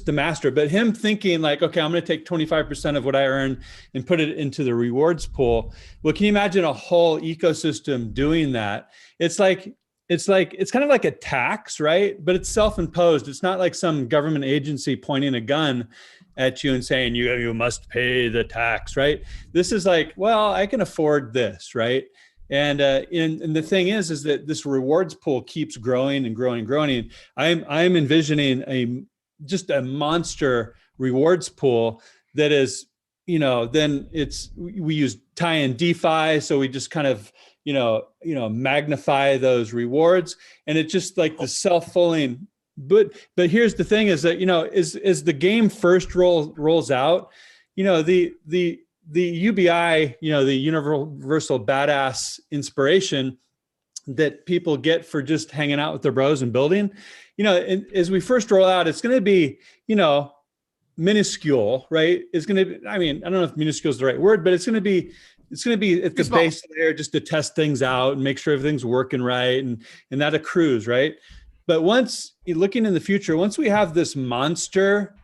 the master. But him thinking like, okay, I'm going to take 25% of what I earn and put it into the rewards pool. Well, can you imagine a whole ecosystem doing that? It's kind of like a tax, right? But it's self-imposed. It's not like some government agency pointing a gun at you and saying you must pay the tax, right? This is like, well, I can afford this, right? And the thing is that this rewards pool keeps growing and growing and growing. I'm envisioning just a monster rewards pool that is, then we use tie-in DeFi, so we just kind of magnify those rewards, and it's just like the self-fulfilling. But here's the thing: is that as the game first rolls out, the UBI, the universal badass inspiration that people get for just hanging out with their bros and building, and as we first roll out, it's going to be minuscule, right? It's going to be, I don't know if minuscule is the right word, but it's going to be at the base layer just to test things out and make sure everything's working right, and that accrues, right? But once looking in the future, once we have this monster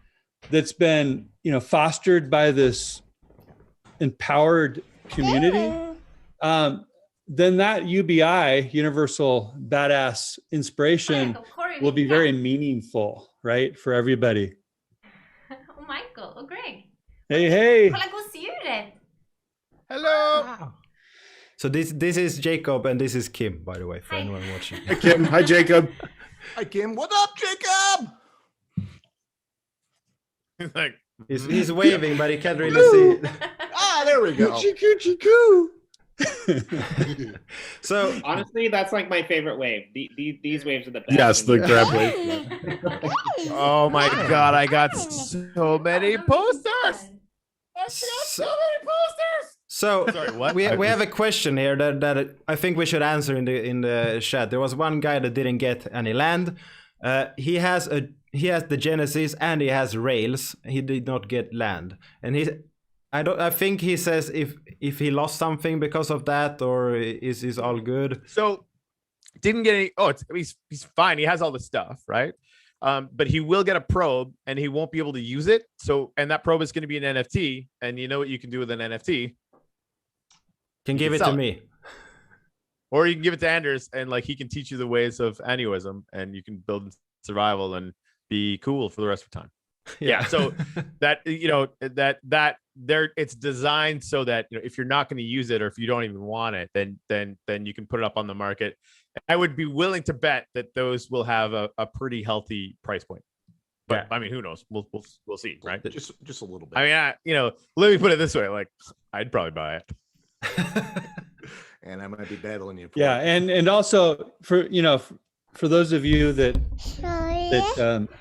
that's been fostered by this empowered community, then that UBI, universal badass inspiration, will be very meaningful, right, for everybody. Och Michael och Greg. Hey. Kolla gosedjuret. Hello. Wow. So this is Jacob and this is Kim, by the way, for anyone watching. Hi, Kim. Hi, Jacob. Hi, Kim. What up, Jacob? Like, He's waving, but he can't really see it. Ah, there we go. So Honestly, that's like my favorite wave. These waves are the best. Yes, the grab wave. oh my God, I got so many posters. So Sorry, what? we have a question here that I think we should answer in the chat. There was one guy that didn't get any land. He has the Genesis and he has Rails. He did not get land, and I think he says if he lost something because of that, or is all good. So didn't get any. Oh, he's fine. He has all the stuff, right? But he will get a probe, and he won't be able to use it. So, and that probe is going to be an NFT, and you know what you can do with an NFT? Can give it to me, or you can give it to Anders, and like he can teach you the ways of Anyobservation, and you can build survival and be cool for the rest of time. Yeah. So that that there, it's designed so that if you're not going to use it, or if you don't even want it, then you can put it up on the market. I would be willing to bet that those will have a pretty healthy price point. But Yeah. I mean, who knows? We'll see, right? Just a little bit. I mean, let me put it this way: like, I'd probably buy it. And I'm going to be battling you. For Yeah, it. and also for for those of you that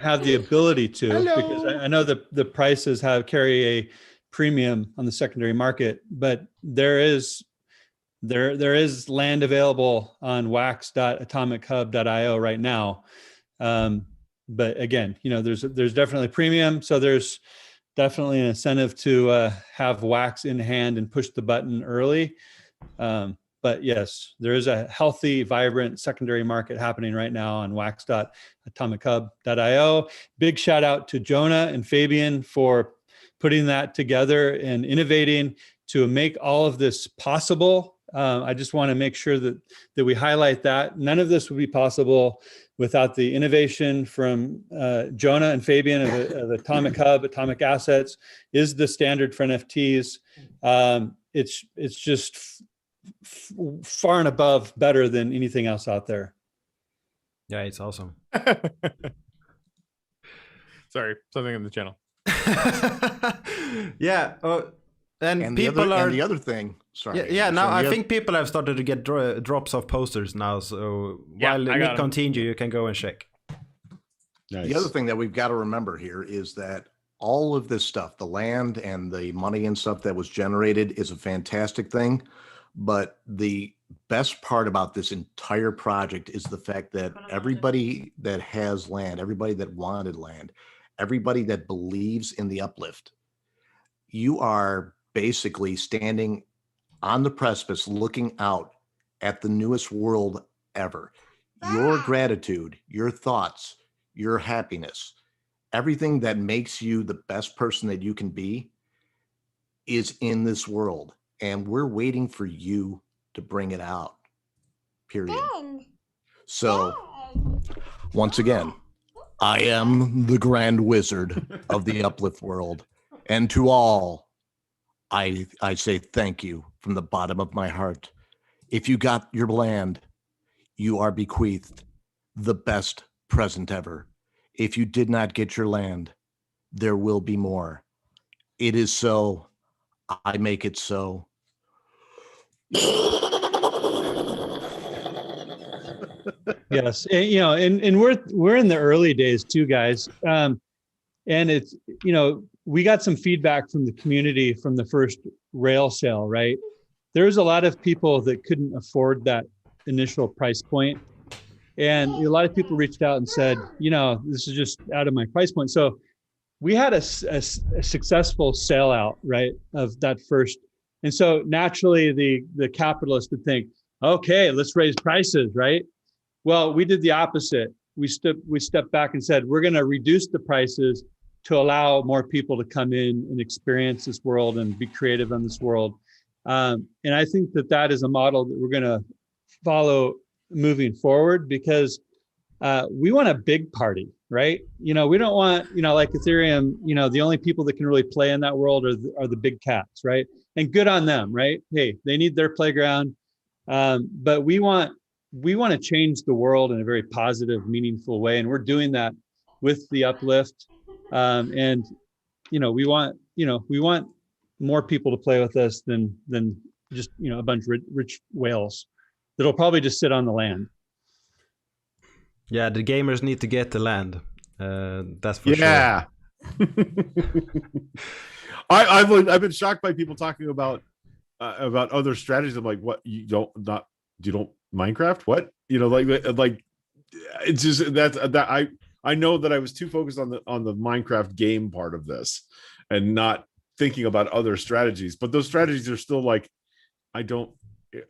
have the ability to, because I know that the prices carry a premium on the secondary market, but there is land available on wax.atomichub.io right now. But again, there's definitely premium, so there's definitely an incentive to have wax in hand and push the button early. But yes, there is a healthy, vibrant secondary market happening right now on wax.atomichub.io. Big shout out to Jonah and Fabian for putting that together and innovating to make all of this possible. I just want to make sure that we highlight that. None of this would be possible without the innovation from Jonah and Fabian of Atomic Hub. Atomic Assets is the standard for NFTs. It's just far and above better than anything else out there. Yeah, it's awesome. Sorry, something in the channel. Yeah. And people the other thing. Sorry. Yeah. Now I think people have started to get drops of posters now. So while we continue, you can go and check. Nice. The other thing that we've got to remember here is that all of this stuff, the land and the money and stuff that was generated, is a fantastic thing. But the best part about this entire project is the fact that everybody that has land, everybody that wanted land, everybody that believes in the uplift, you are basically standing on the precipice looking out at the newest world ever. Your gratitude, your thoughts, your happiness, everything that makes you the best person that you can be is in this world. And we're waiting for you to bring it out, period. So, once again, I am the Grand Wizard of the Uplift world. And to all, I say thank you from the bottom of my heart. If you got your land, you are bequeathed the best present ever. If you did not get your land, there will be more. It is so. I make it so. Yes, and we're in the early days too, guys. And it's we got some feedback from the community from the first rail sale, right? There's a lot of people that couldn't afford that initial price point, and a lot of people reached out and said, this is just out of my price point. So we had a successful sale out, right, of that first. And so naturally the capitalist would think, okay, let's raise prices, right? Well, we did the opposite. We stepped back and said, we're going to reduce the prices to allow more people to come in and experience this world and be creative in this world. And I think that that is a model that we're going to follow moving forward, because we want a big party, right? We don't want, like Ethereum, the only people that can really play in that world are the big cats, right? And good on them, right? Hey, they need their playground. But we want to change the world in a very positive, meaningful way. And we're doing that with the Uplift. And, we want more people to play with us than just, a bunch of rich whales that'll probably just sit on the land. Yeah, the gamers need to get the land. That's for sure. Yeah. I've been shocked by people talking about other strategies. I'm like, what, you don't Minecraft? What? Like it's just that I know that I was too focused on the Minecraft game part of this and not thinking about other strategies. But those strategies are still like, I don't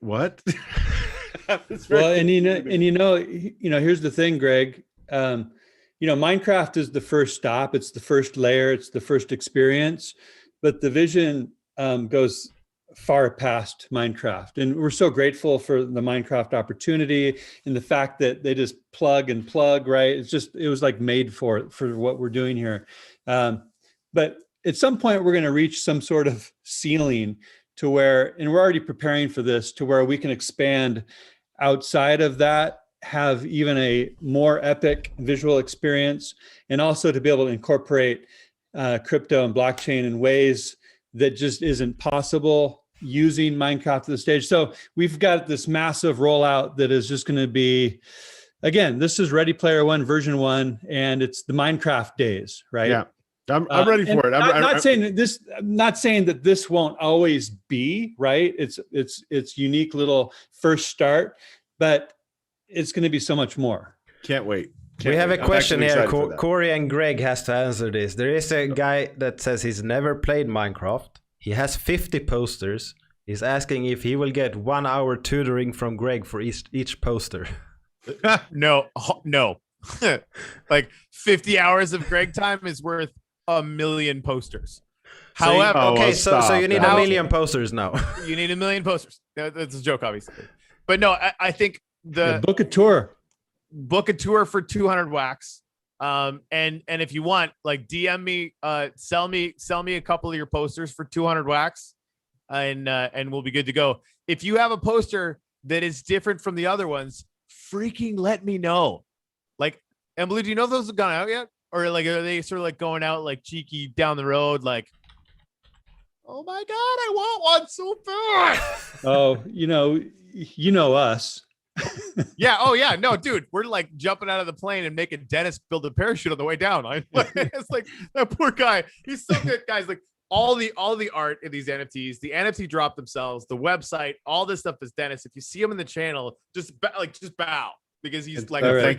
what? Well, and here's the thing, Greg. Minecraft is the first stop. It's the first layer. It's the first experience. But the vision goes far past Minecraft. And we're so grateful for the Minecraft opportunity and the fact that they just plug and plug, right? It was like made for what we're doing here. But at some point, we're going to reach some sort of ceiling to where, and we're already preparing for this, to where we can expand outside of that, have even a more epic visual experience, and also to be able to incorporate crypto and blockchain in ways that just isn't possible using Minecraft to the stage. So we've got this massive rollout that is just going to be, again, this is Ready Player One version 1, and it's the Minecraft days, right? Yeah. I'm ready for it. I'm not saying that this won't always be right. It's unique little first start, but it's going to be so much more. Can't wait. We have a question here. Corey and Greg has to answer this. There is a guy that says he's never played Minecraft. He has 50 posters. He's asking if he will get 1 hour tutoring from Greg for each poster. No. Like 50 hours of Greg time is worth 1 million posters. However, so you need 1 million posters now. You need 1 million posters. That's a joke, obviously. But no, I think book a tour. Book a tour for 200 wax. And if you want, like, DM me, sell me a couple of your posters for 200 wax, and we'll be good to go. If you have a poster that is different from the other ones, freaking let me know. Like, Emily, do you know if those have gone out yet? Or like, are they sort of like going out like cheeky down the road? Like, oh my God, I want one so bad. Oh, you know us. Yeah. Oh yeah. No, dude, we're like jumping out of the plane and making Dennis build a parachute on the way down. It's like that poor guy. He's so good, guys. Like all the art in these NFTs, the NFT drop themselves, the website, all this stuff is Dennis. If you see him in the channel, just bow. Because he's like, thank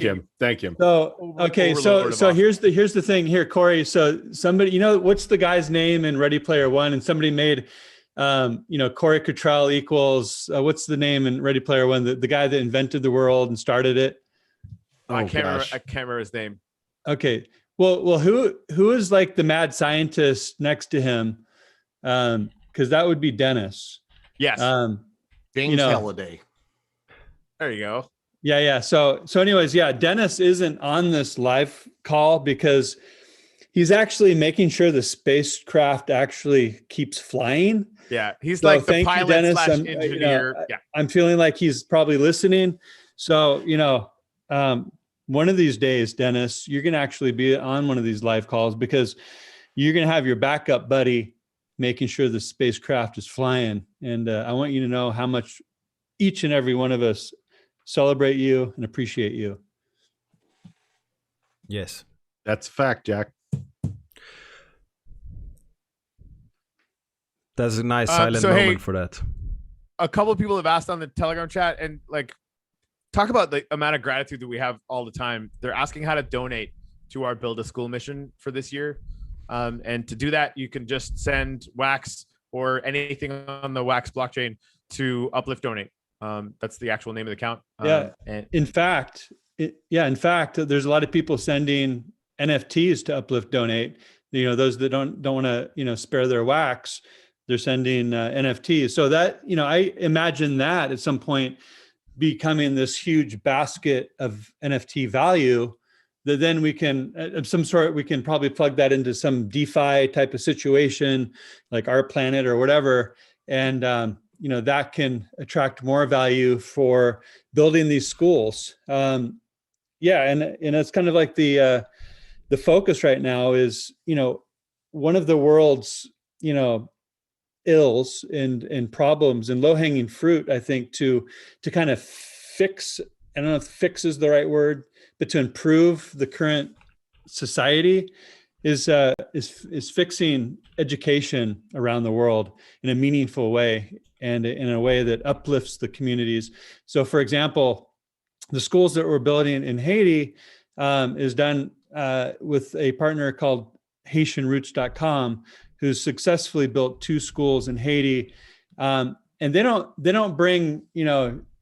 him. So okay, so here's the thing here, Corey. So somebody, what's the guy's name in Ready Player One? And somebody made, Corey Cottrell equals what's the name in Ready Player One? The guy that invented the world and started it. I can't remember his name. Okay, well, who is like the mad scientist next to him? Because that would be Dennis. Yes. James Halliday. There you go. Yeah. So anyways, yeah, Dennis isn't on this live call because he's actually making sure the spacecraft actually keeps flying. Yeah. He's so like the pilot / engineer. I'm feeling like he's probably listening. So, one of these days, Dennis, you're going to actually be on one of these live calls because you're going to have your backup buddy making sure the spacecraft is flying. And I want you to know how much each and every one of us celebrate you and appreciate you. Yes. That's a fact, Jack. That's a nice silent moment for that. A couple of people have asked on the Telegram chat and like talk about the amount of gratitude that we have all the time. They're asking how to donate to our Build a School mission for this year. And to do that, you can just send Wax or anything on the Wax blockchain to Uplift Donate. That's the actual name of the account. And in fact, there's a lot of people sending NFTs to Uplift Donate. Those that don't want to, spare their wax, they're sending NFTs. So that, I imagine that at some point becoming this huge basket of NFT value that then we can, of some sort, we can probably plug that into some DeFi type of situation, like Our Planet or whatever. And, that can attract more value for building these schools. And it's kind of like the focus right now is, one of the world's, ills and problems and low-hanging fruit, I think, to kind of fix, I don't know if fix is the right word, but to improve the current society is fixing education around the world in a meaningful way and in a way that uplifts the communities. So, for example, the schools that we're building in Haiti is done with a partner called HaitianRoots.com, who's successfully built 2 schools in Haiti. And they don't bring,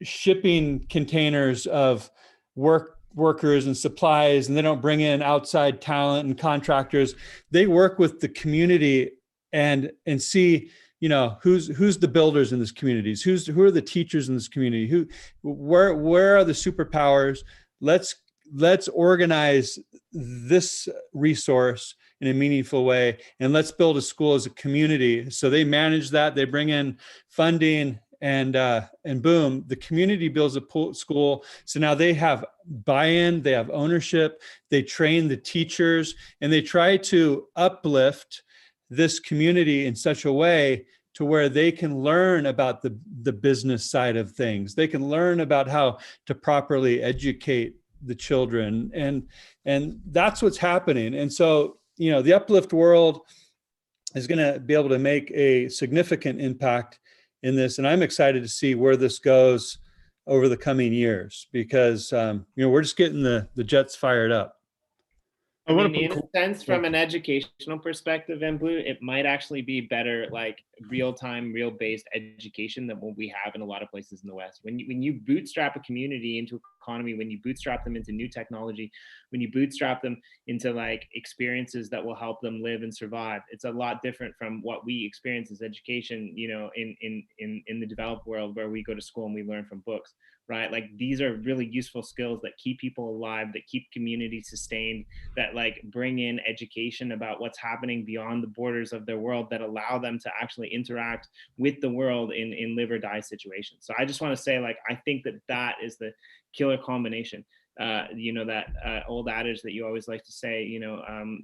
shipping containers of workers and supplies, and they don't bring in outside talent and contractors. They work with the community and see, who's the builders in this communities, who are the teachers in this community, where are the superpowers. Let's organize this resource in a meaningful way, and let's build a school as a community. So they manage that, they bring in funding, and boom, the community builds a school. So now they have buy-in, they have ownership, they train the teachers, and they try to uplift this community in such a way to where they can learn about the business side of things. They can learn about how to properly educate the children, and that's what's happening. And so, the Uplift world is going to be able to make a significant impact in this. And I'm excited to see where this goes over the coming years, because, we're just getting the jets fired up. I mean, in a sense, from an educational perspective, in Blue, it might actually be better, like real-time, real-based education than what we have in a lot of places in the West. When you bootstrap a community into economy, when you bootstrap them into new technology, when you bootstrap them into like experiences that will help them live and survive, it's a lot different from what we experience as education, in the developed world, where we go to school and we learn from books. Right? Like, these are really useful skills that keep people alive, that keep communities sustained, that like bring in education about what's happening beyond the borders of their world, that allow them to actually interact with the world in live or die situations. So I just want to say, like, I think that is the killer combination. That old adage that you always like to say,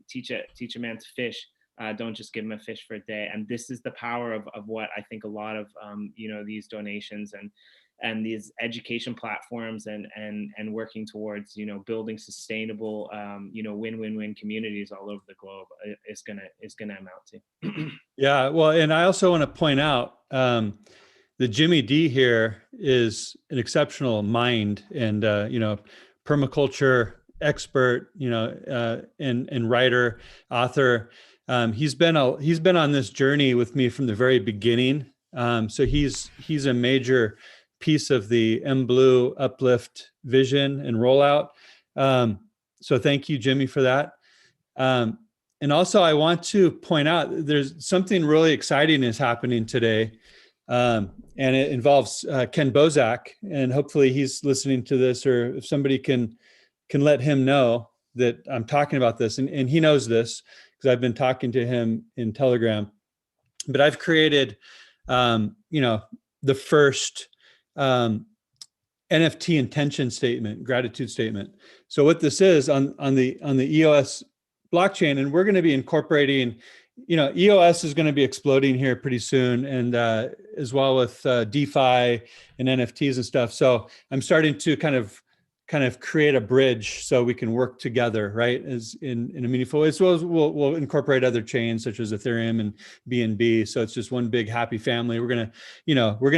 teach a man to fish. Don't just give him a fish for a day. And this is the power of what I think a lot of, these donations and these education platforms and working towards, building sustainable, win-win-win communities all over the globe is gonna amount to. Yeah, well, and I also want to point out that Jimmy D here is an exceptional mind and permaculture expert, and writer, author. He's been on this journey with me from the very beginning. So he's a major piece of the Blue Uplift vision and rollout. So thank you, Jimmy, for that. And also, I want to point out there's something really exciting is happening today, and it involves Ken Bozak, and hopefully he's listening to this, or if somebody can let him know that I'm talking about this, and he knows this because I've been talking to him in Telegram. But I've created, the first NFT intention statement, gratitude statement. So what this is on the EOS blockchain, and we're going to be incorporating, EOS is going to be exploding here pretty soon, and as well with DeFi and NFTs and stuff. So I'm starting to kind of create a bridge so we can work together, right? As in a meaningful way. As well as we'll incorporate other chains such as Ethereum and BNB. So it's just one big happy family. We're gonna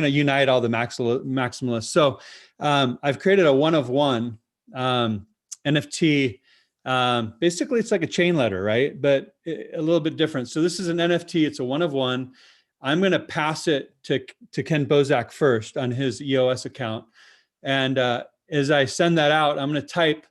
unite all the maximalists. So I've created a one-of-one NFT. Basically, it's like a chain letter, right? But a little bit different. So this is an NFT. It's a one-of-one. I'm going to pass it to Ken Bozak first on his EOS account, and as I send that out, I'm going to type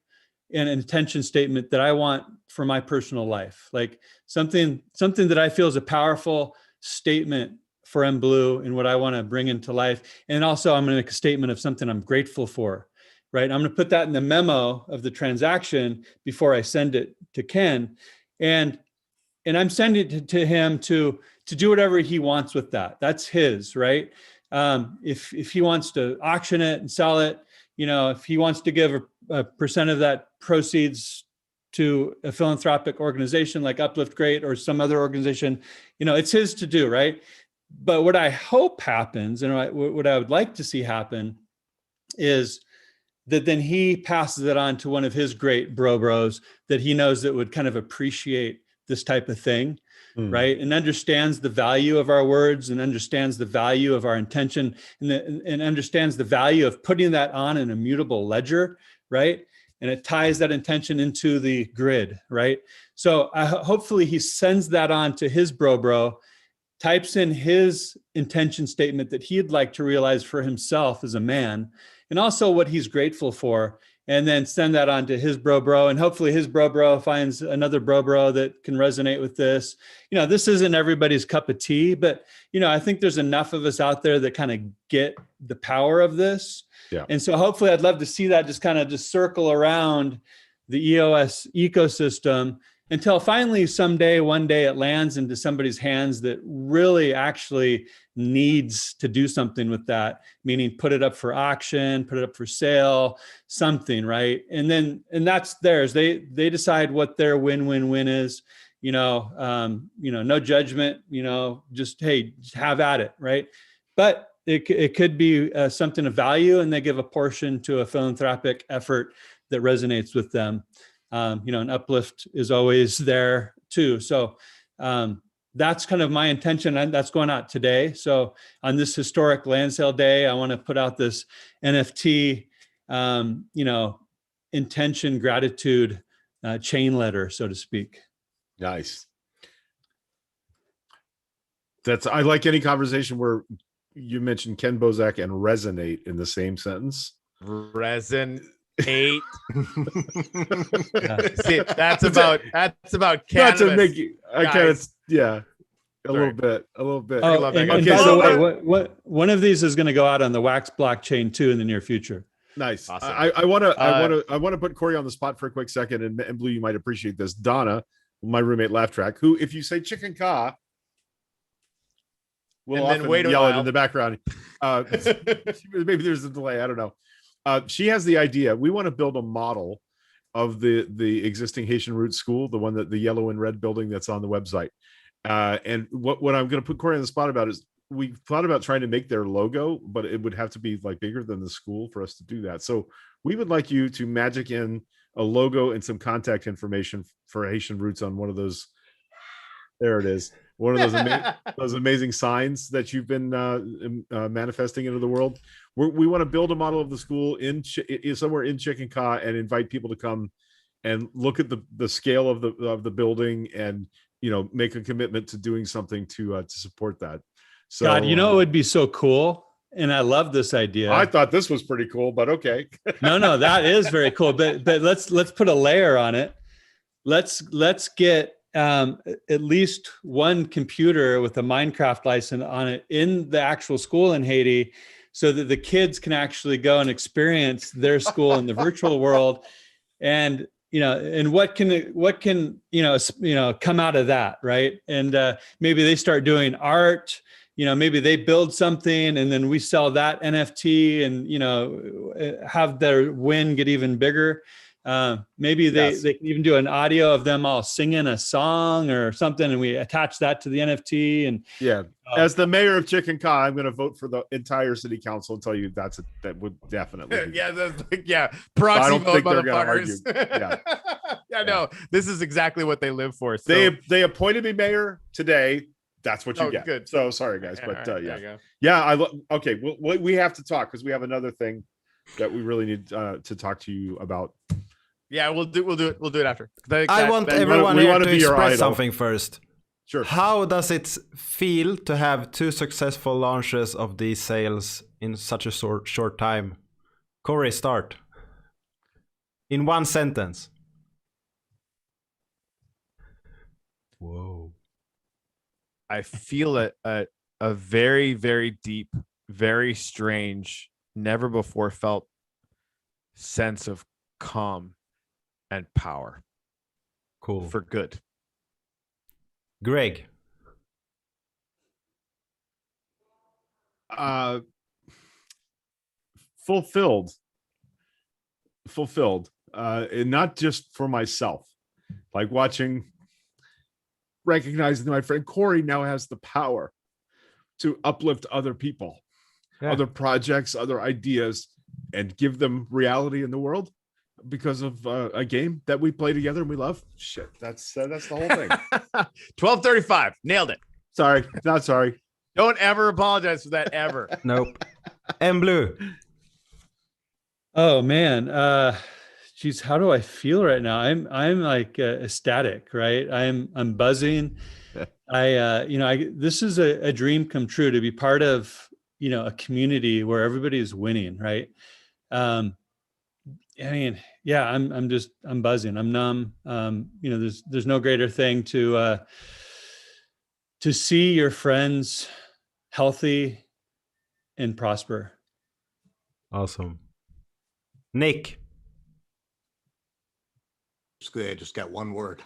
in an intention statement that I want for my personal life, like something that I feel is a powerful statement for MBlue and what I want to bring into life. And also I'm going to make a statement of something I'm grateful for, right? I'm going to put that in the memo of the transaction before I send it to Ken. And I'm sending it to him to do whatever he wants with that. That's his, right? If he wants to auction it and sell it, if he wants to give a percent of that proceeds to a philanthropic organization like Uplift Great or some other organization, it's his to do, right? But what I hope happens, and what I would like to see happen, is that then he passes it on to one of his great bros that he knows that would kind of appreciate this type of thing, right? And understands the value of our words and understands the value of our intention and understands the value of putting that on an immutable ledger, right? And it ties that intention into the grid, right? So hopefully he sends that on to his bro, types in his intention statement that he'd like to realize for himself as a man, and also what he's grateful for, and then send that on to his bro, and hopefully his bro finds another bro that can resonate with this. This isn't everybody's cup of tea, but I think there's enough of us out there that kind of get the power of this. Yeah. And so hopefully I'd love to see that just circle around the EOS ecosystem until finally one day it lands into somebody's hands that really actually needs to do something with that, meaning put it up for auction, put it up for sale, something, right? And that's theirs. They decide what their win-win-win is, no judgment, just, hey, just have at it, right? But it could be something of value, and they give a portion to a philanthropic effort that resonates with them. And Uplift is always there too. So that's kind of my intention, and that's going out today. So on this historic land sale day, I want to put out this NFT, intention, gratitude, chain letter, so to speak. Nice. I like any conversation where you mention Ken Bozak and resonate in the same sentence. Resonate. See, that's about cannabis. That's a Mickey. A Sorry. little bit. Oh, love that and, guy. and Okay, by so the way, one of these is going to go out on the Wax blockchain too in the near future. Nice. Awesome. I want to put Corey on the spot for a quick second, and Blue, you might appreciate this. Donna, my roommate, Laugh Track, who, if you say chicken ka, will And then often wait a yell it while. in the background. Maybe there's a delay. I don't know. She has the idea. We want to build a model of the existing Haitian Roots School, the one that the yellow and red building that's on the website. And what I'm going to put Corey on the spot about is we thought about trying to make their logo, but it would have to be like bigger than the school for us to do that. So we would like you to magic in a logo and some contact information for Haitian Roots on one of those. There it is. One of those amazing signs that you've been manifesting into the world. We want to build a model of the school somewhere in Chicken Ka and invite people to come and look at the scale of the building and make a commitment to doing something to support that. So God, it would be so cool. And I love this idea. I thought this was pretty cool, but okay. No, that is very cool. But let's put a layer on it. Let's get at least one computer with a Minecraft license on it in the actual school in Haiti, so that the kids can actually go and experience their school in the virtual world. And and what can come out of that, right? And maybe they start doing art. Maybe they build something and then we sell that NFT and have their win get even bigger. Maybe they can even do an audio of them all singing a song or something, and we attach that to the NFT. And as the mayor of Chicken Ka, I'm going to vote for the entire city council and tell you that would definitely be proxy I don't vote, think they're gonna motherfuckers. No, this is exactly what they live for. So. They appointed me mayor today. That's what you get. Good. So sorry, guys, but right, okay. Well, we have to talk because we have another thing that we really need to talk to you about. Yeah, we'll do it after. I want everyone here to express idol. something first. Sure. How does it feel to have 2 successful launches of these sales in such a short time? Corey, start. In one sentence. Whoa. I feel a very, very deep, very strange, never before felt sense of calm and power. Cool. For good. Greg. Fulfilled, and not just for myself, like recognizing that my friend Corey now has the power to uplift other people, other projects, other ideas, and give them reality in the world because of a game that we play together and we love. Shit, that's the whole thing. 12:35, nailed it. Sorry, not sorry. Don't ever apologize for that ever. Nope. And Blue. Oh man, geez, how do I feel right now? I'm like ecstatic, right? I'm buzzing. This is a dream come true to be part of, a community where everybody is winning, right? I'm buzzing. I'm numb. There's no greater thing to see your friends healthy and prosper. Awesome. Nick. Basically, I just got one word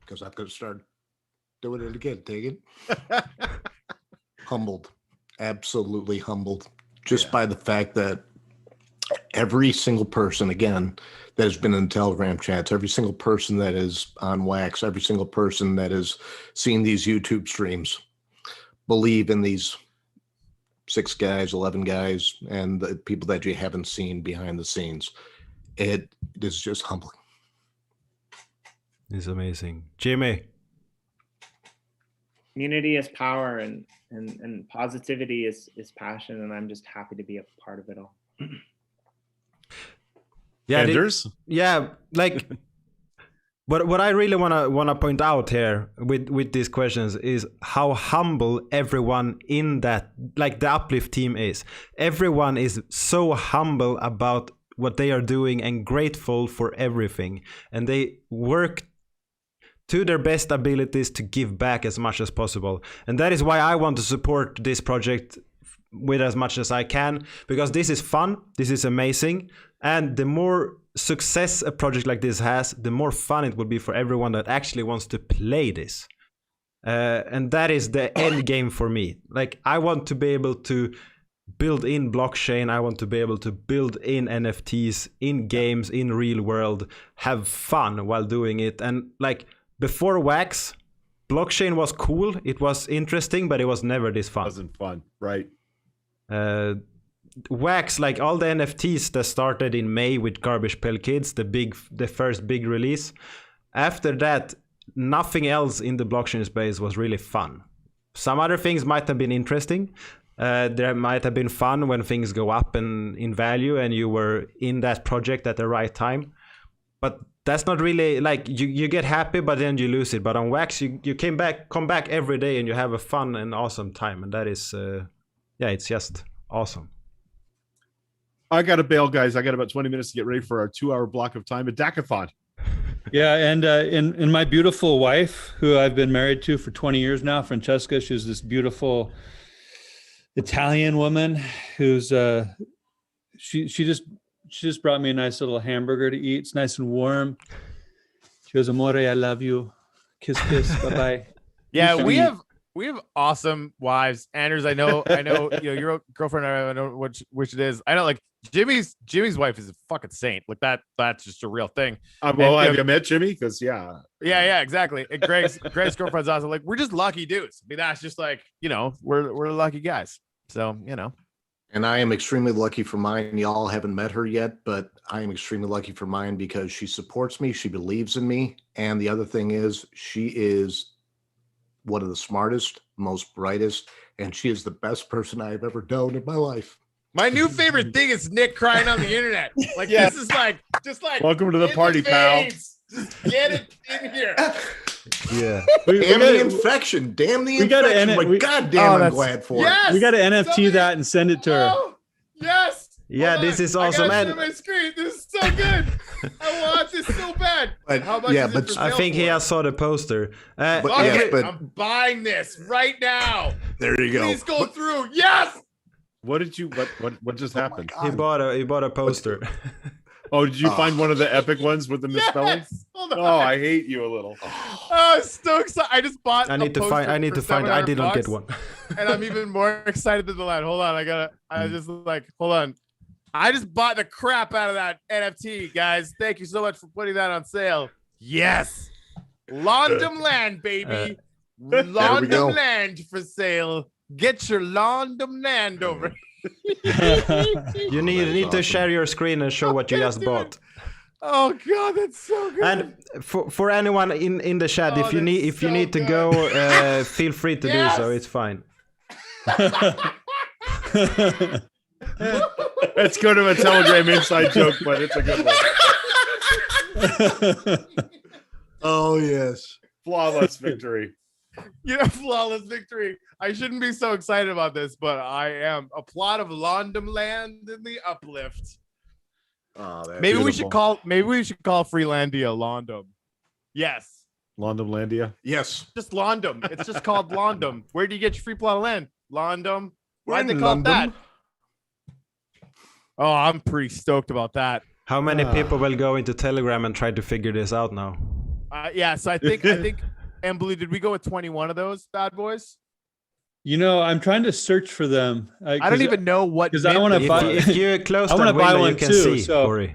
because I'm going to start doing it again. Take it. Humbled. Absolutely humbled. Just by the fact that every single person, again, that has been in Telegram chats, every single person that is on Wax, every single person that has seen these YouTube streams, believe in these 6 guys, 11 guys, and the people that you haven't seen behind the scenes. It is just humbling. It's amazing. Jimmy. Community is power, and positivity is passion, and I'm just happy to be a part of it all. Yeah, Anders? Like what I really wanna point out here with these questions is how humble everyone in that, like the Uplift team is. Everyone is so humble about what they are doing and grateful for everything, and they work to their best abilities to give back as much as possible. And that is why I want to support this project with as much as I can, because this is fun, this is amazing, and the more success a project like this has, the more fun it will be for everyone that actually wants to play this. And that is the end game for me. Like, I want to be able to build in blockchain, I want to be able to build in NFTs, in games, in real world, have fun while doing it. And like, before Wax, blockchain was cool, it was interesting, but it was never this fun. It wasn't fun, right? Wax, like all the NFTs that started in May with Garbage Pail Kids, the first big release. After that, nothing else in the blockchain space was really fun. Some other things might have been interesting. There might have been fun when things go up in value and you were in that project at the right time. But that's not really, like, you get happy, but then you lose it. But on Wax, you come back every day and you have a fun and awesome time. And that is, it's just awesome. I got to bail, guys. I got about 20 minutes to get ready for our 2-hour block of time at Dacathon. Yeah, and my beautiful wife, who I've been married to for 20 years now, Francesca, she's this beautiful Italian woman who's she just brought me a nice little hamburger to eat. It's nice and warm. She goes, "Amore, I love you. Kiss, kiss, bye bye." Yeah, we have awesome wives. Anders, I know, your girlfriend, I know which it is. I know, like, Jimmy's wife is a fucking saint. Like, that's just a real thing. Well, have you met Jimmy? Because yeah, exactly. And Greg's girlfriend's awesome. Like, we're just lucky dudes. I mean, that's just like, we're lucky guys. So, And I am extremely lucky for mine. Y'all haven't met her yet, but I am extremely lucky for mine because she supports me. She believes in me. And the other thing is, she is one of the smartest, most brightest, and she is the best person I've ever known in my life. My new favorite thing is Nick crying on the internet. Like, This is just like, welcome to the party, pal. Just get it in here. Yeah. Damn the infection. Damn the infection. But goddamn, I'm glad for it. We got to NFT that and send it to her. Yes. Yeah, this is awesome. I got it on my screen. This is so good. I want this so bad. But, How much yeah, is it but for I sale think he for? has saw the poster. But- Fuck yes, it, but- I'm buying this right now. there you go. Please go through. Yes. What did you? What just happened? he bought a poster. Oh, did you find one of the epic ones with the misspellings? Yes. Hold on. Oh, I hate you a little. Oh, I'm so excited. I just bought. I need a to find. poster I need for to find. I 700 did not get bucks, one. and I'm even more excited than the line. Hold on, I just like, hold on. I just bought the crap out of that NFT, guys. Thank you so much for putting that on sale. Yes, London land, baby. go. London land for sale. Get your London land over. You need to share your screen and show what you just bought. Oh god, that's so good. And for anyone in the chat, Oh, if you that's so need to good. go, feel free to do so. It's fine. Let's go to a Telegram inside joke, but it's a good one. Oh yes. Flawless victory. Flawless victory. I shouldn't be so excited about this, but I am. A plot of London land in the uplift. Oh, that's Maybe we beautiful. should call Freelandia London. Yes, Londonlandia. yes. just London. It's just called London. Where do you get your free plot of land? London. We're Why'd they in call it that? London. Oh, I'm pretty stoked about that. How many people will go into Telegram and try to figure this out now? Yeah, so I think Embley, did we go with 21 of those bad boys? I'm trying to search for them. I don't even know what. 'cause I wanna mint buy- they If were. you close I wanna that buy window, one you can too, see. so- Ori.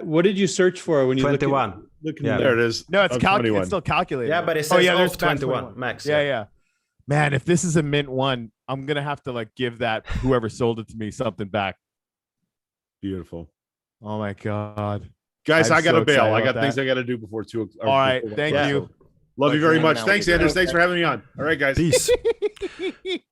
What did you search for when you 21. look Yeah. There it is. No, it's Of 21. it's still calculated. Yeah, but it says there's off 21 max. Yeah. Man, if this is a mint one, I'm gonna have to like give that whoever sold it to me something back. Beautiful. Oh my god. Guys, I'm I got to so bail. excited I about got things that. I got to do before 2 o'clock. All right, thank you. Love you Pleasure very hanging much. out Thanks, with you Anders. guys. Thanks for having me on. All right, guys. Peace.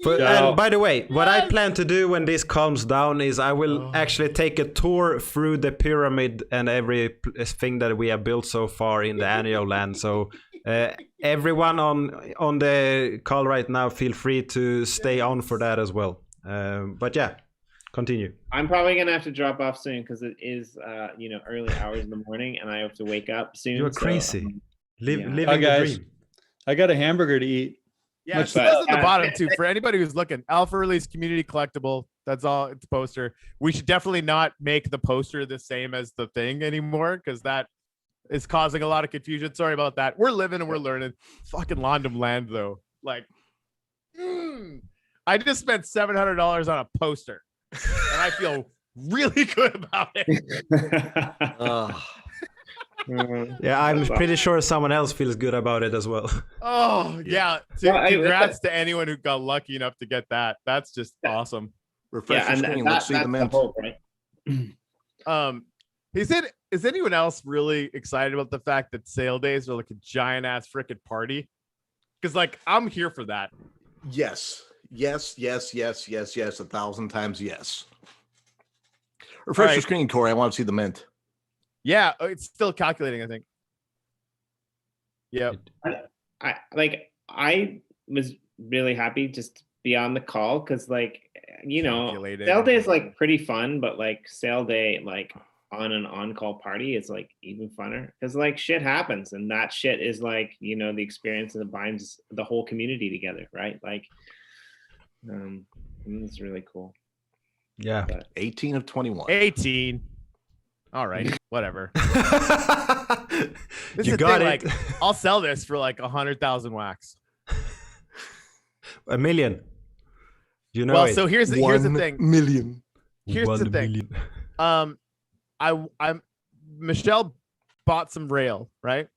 Ciao. And by the way, what I plan to do when this calms down is I will actually take a tour through the pyramid and every thing that we have built so far in the Anio land. So everyone on the call right now, feel free to stay on for that as well. But yeah, continue. I'm probably gonna have to drop off soon because it is early hours in the morning and I have to wake up soon. You're so, crazy. Living Hi, the guys. dream. I got a hamburger to eat. Yeah, it Much says at the bottom too. For anybody who's looking, alpha release community collectible. That's all. It's poster. We should definitely not make the poster the same as the thing anymore because that is causing a lot of confusion. Sorry about that. We're living and we're learning. Fucking London land though. Like, I just spent $700 on a poster, and I feel really good about it. Yeah, I'm pretty sure someone else feels good about it as well. Oh yeah. Well, Congrats to anyone who got lucky enough to get that. That's just awesome. Refresh yeah, your and screen. that, Let's see that's the the mint. hope, right? Is anyone else really excited about the fact that sale days are like a giant ass freaking party? Because like I'm here for that. Yes. Yes. 1,000 times yes. Refresh right. your screen, Corey. I want to see the mint. Yeah, it's still calculating, I think. Yep. I was really happy just to be on the call because Calculating. sale day is like pretty fun, but like sale day like on an on-call party is like even funner because like shit happens and that shit is like the experience that binds the whole community together, right? Like it's really cool. Yeah. 18 of 21. 18. All right, whatever. This You is the got thing, it. like, I'll sell this for like 100,000 wax. $1 million. You know Well, it. so here's the 1 thing. million. Here's the 1 thing. million. I'm Michelle bought some rail, right?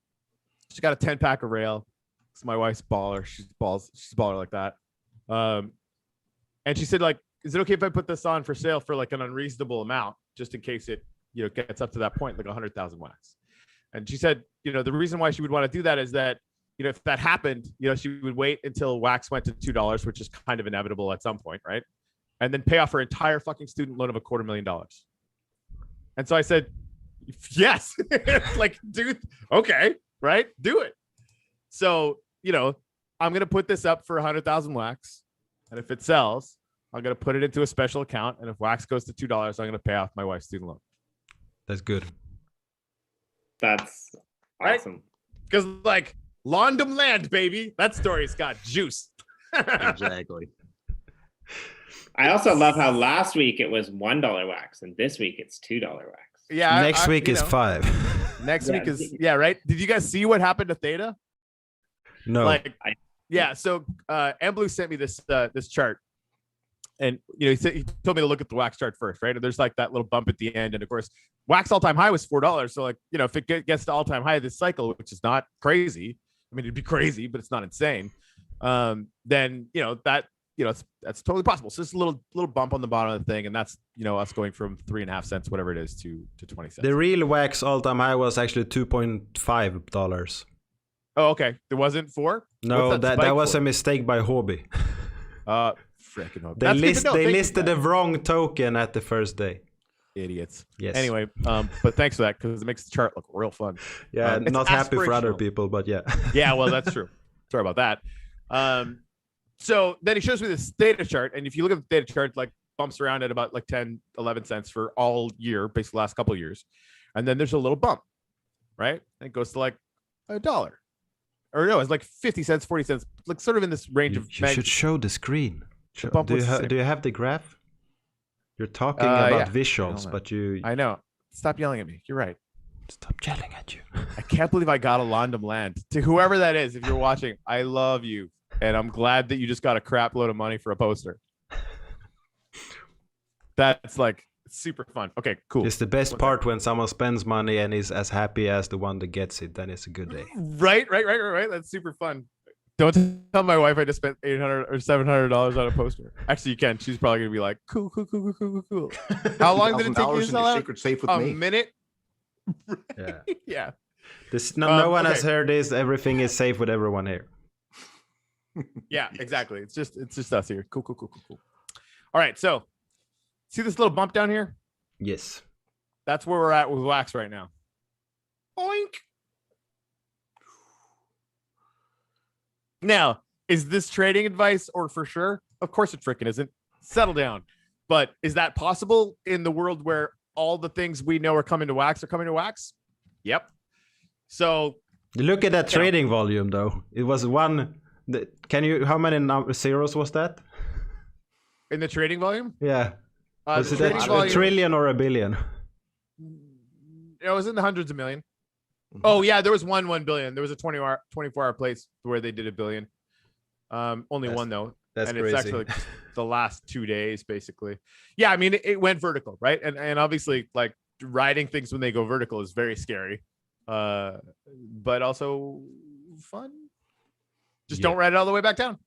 She got a 10-pack of rail. It's my wife's baller. She's baller like that. And she said, like, is it okay if I put this on for sale for like an unreasonable amount, just in case it gets up to that point, like 100,000 wax? And she said, the reason why she would want to do that is that, if that happened, she would wait until wax went to $2, which is kind of inevitable at some point, right? And then pay off her entire fucking student loan of $250,000. And so I said, yes, like, dude, okay, right? Do it. So, I'm going to put this up for 100,000 wax. And if it sells, I'm going to put it into a special account. And if wax goes to $2, I'm going to pay off my wife's student loan. That's good. That's Right? awesome. Because like London land, baby. That story's got juice. Exactly. I also love how last week it was $1 wax and this week it's $2 wax. Yeah. Next week you is know, 5. Next Yeah. week is right. Did you guys see what happened to Theta? No. Like, yeah. So Blue sent me this this chart, and he told me to look at the wax chart first, right? And there's like that little bump at the end, and of course, wax all-time high was $4. So like, if it gets to all-time high this cycle, which is not crazy, I mean, it'd be crazy, but it's not insane. Then that's totally possible. So it's a little bump on the bottom of the thing, and that's us going from 3.5 cents, whatever it is, to 20 cents. The real wax all-time high was actually $2.5. Oh, okay. There wasn't 4? No, What's that was spike a mistake by Hobby. for? Freaking hope. They listed the wrong token at the first day. Idiots. Yes. Anyway, but thanks for that, because it makes the chart look real fun. Yeah, It's not happy for other aspirational. people, but yeah. Yeah, well, that's true. Sorry about that. So then he shows me this data chart, and if you look at the data chart, like bumps around at about like 10, 11 cents for all year, basically the last couple of years, and then there's a little bump, right? And it goes to like $1, or no, it's like 50 cents, 40 cents, like sort of in this range You of. should show the screen. bump Do was the same. you have the graph? You're talking Yeah. about visuals, Hold on. but you I know. Stop yelling at me. You're right. stop yelling at you. I can't believe I got a London land. To whoever that is, if you're watching, I love you. And I'm glad that you just got a crap load of money for a poster. That's like super fun. Okay, cool. It's the best part when someone spends money and is as happy as the one that gets it. Then it's a good day. Right. That's super fun. Don't tell my wife I just spent $800 or $700 on a poster. Actually, you can. She's probably gonna be like, cool. How long did it take you to $1,000 in sell your out? secret safe with A me. minute. Yeah. Yeah. No one has okay. heard this. Everything is safe with everyone here. Yeah, exactly. It's just us here. Cool. All right, so see this little bump down here? Yes. That's where we're at with wax right now. Oink. Now, is this trading advice or for sure? Of course it freaking isn't. Settle down. But is that possible in the world where all the things we know are coming to wax are coming to wax? Yep. So Look at that trading volume, though. It was one. How many zeros was that? in the trading volume, Yeah. Was the it trading a volume, trillion or a billion? it was in the hundreds of million. Oh yeah, there was 1 billion. There was a 24-hour place where they did $1 billion. Only one though. That's and crazy. it's actually like the last 2 days, basically. Yeah, I mean, it went vertical, right? And obviously, like riding things when they go vertical is very scary, but also fun. Just don't ride it all the way back down.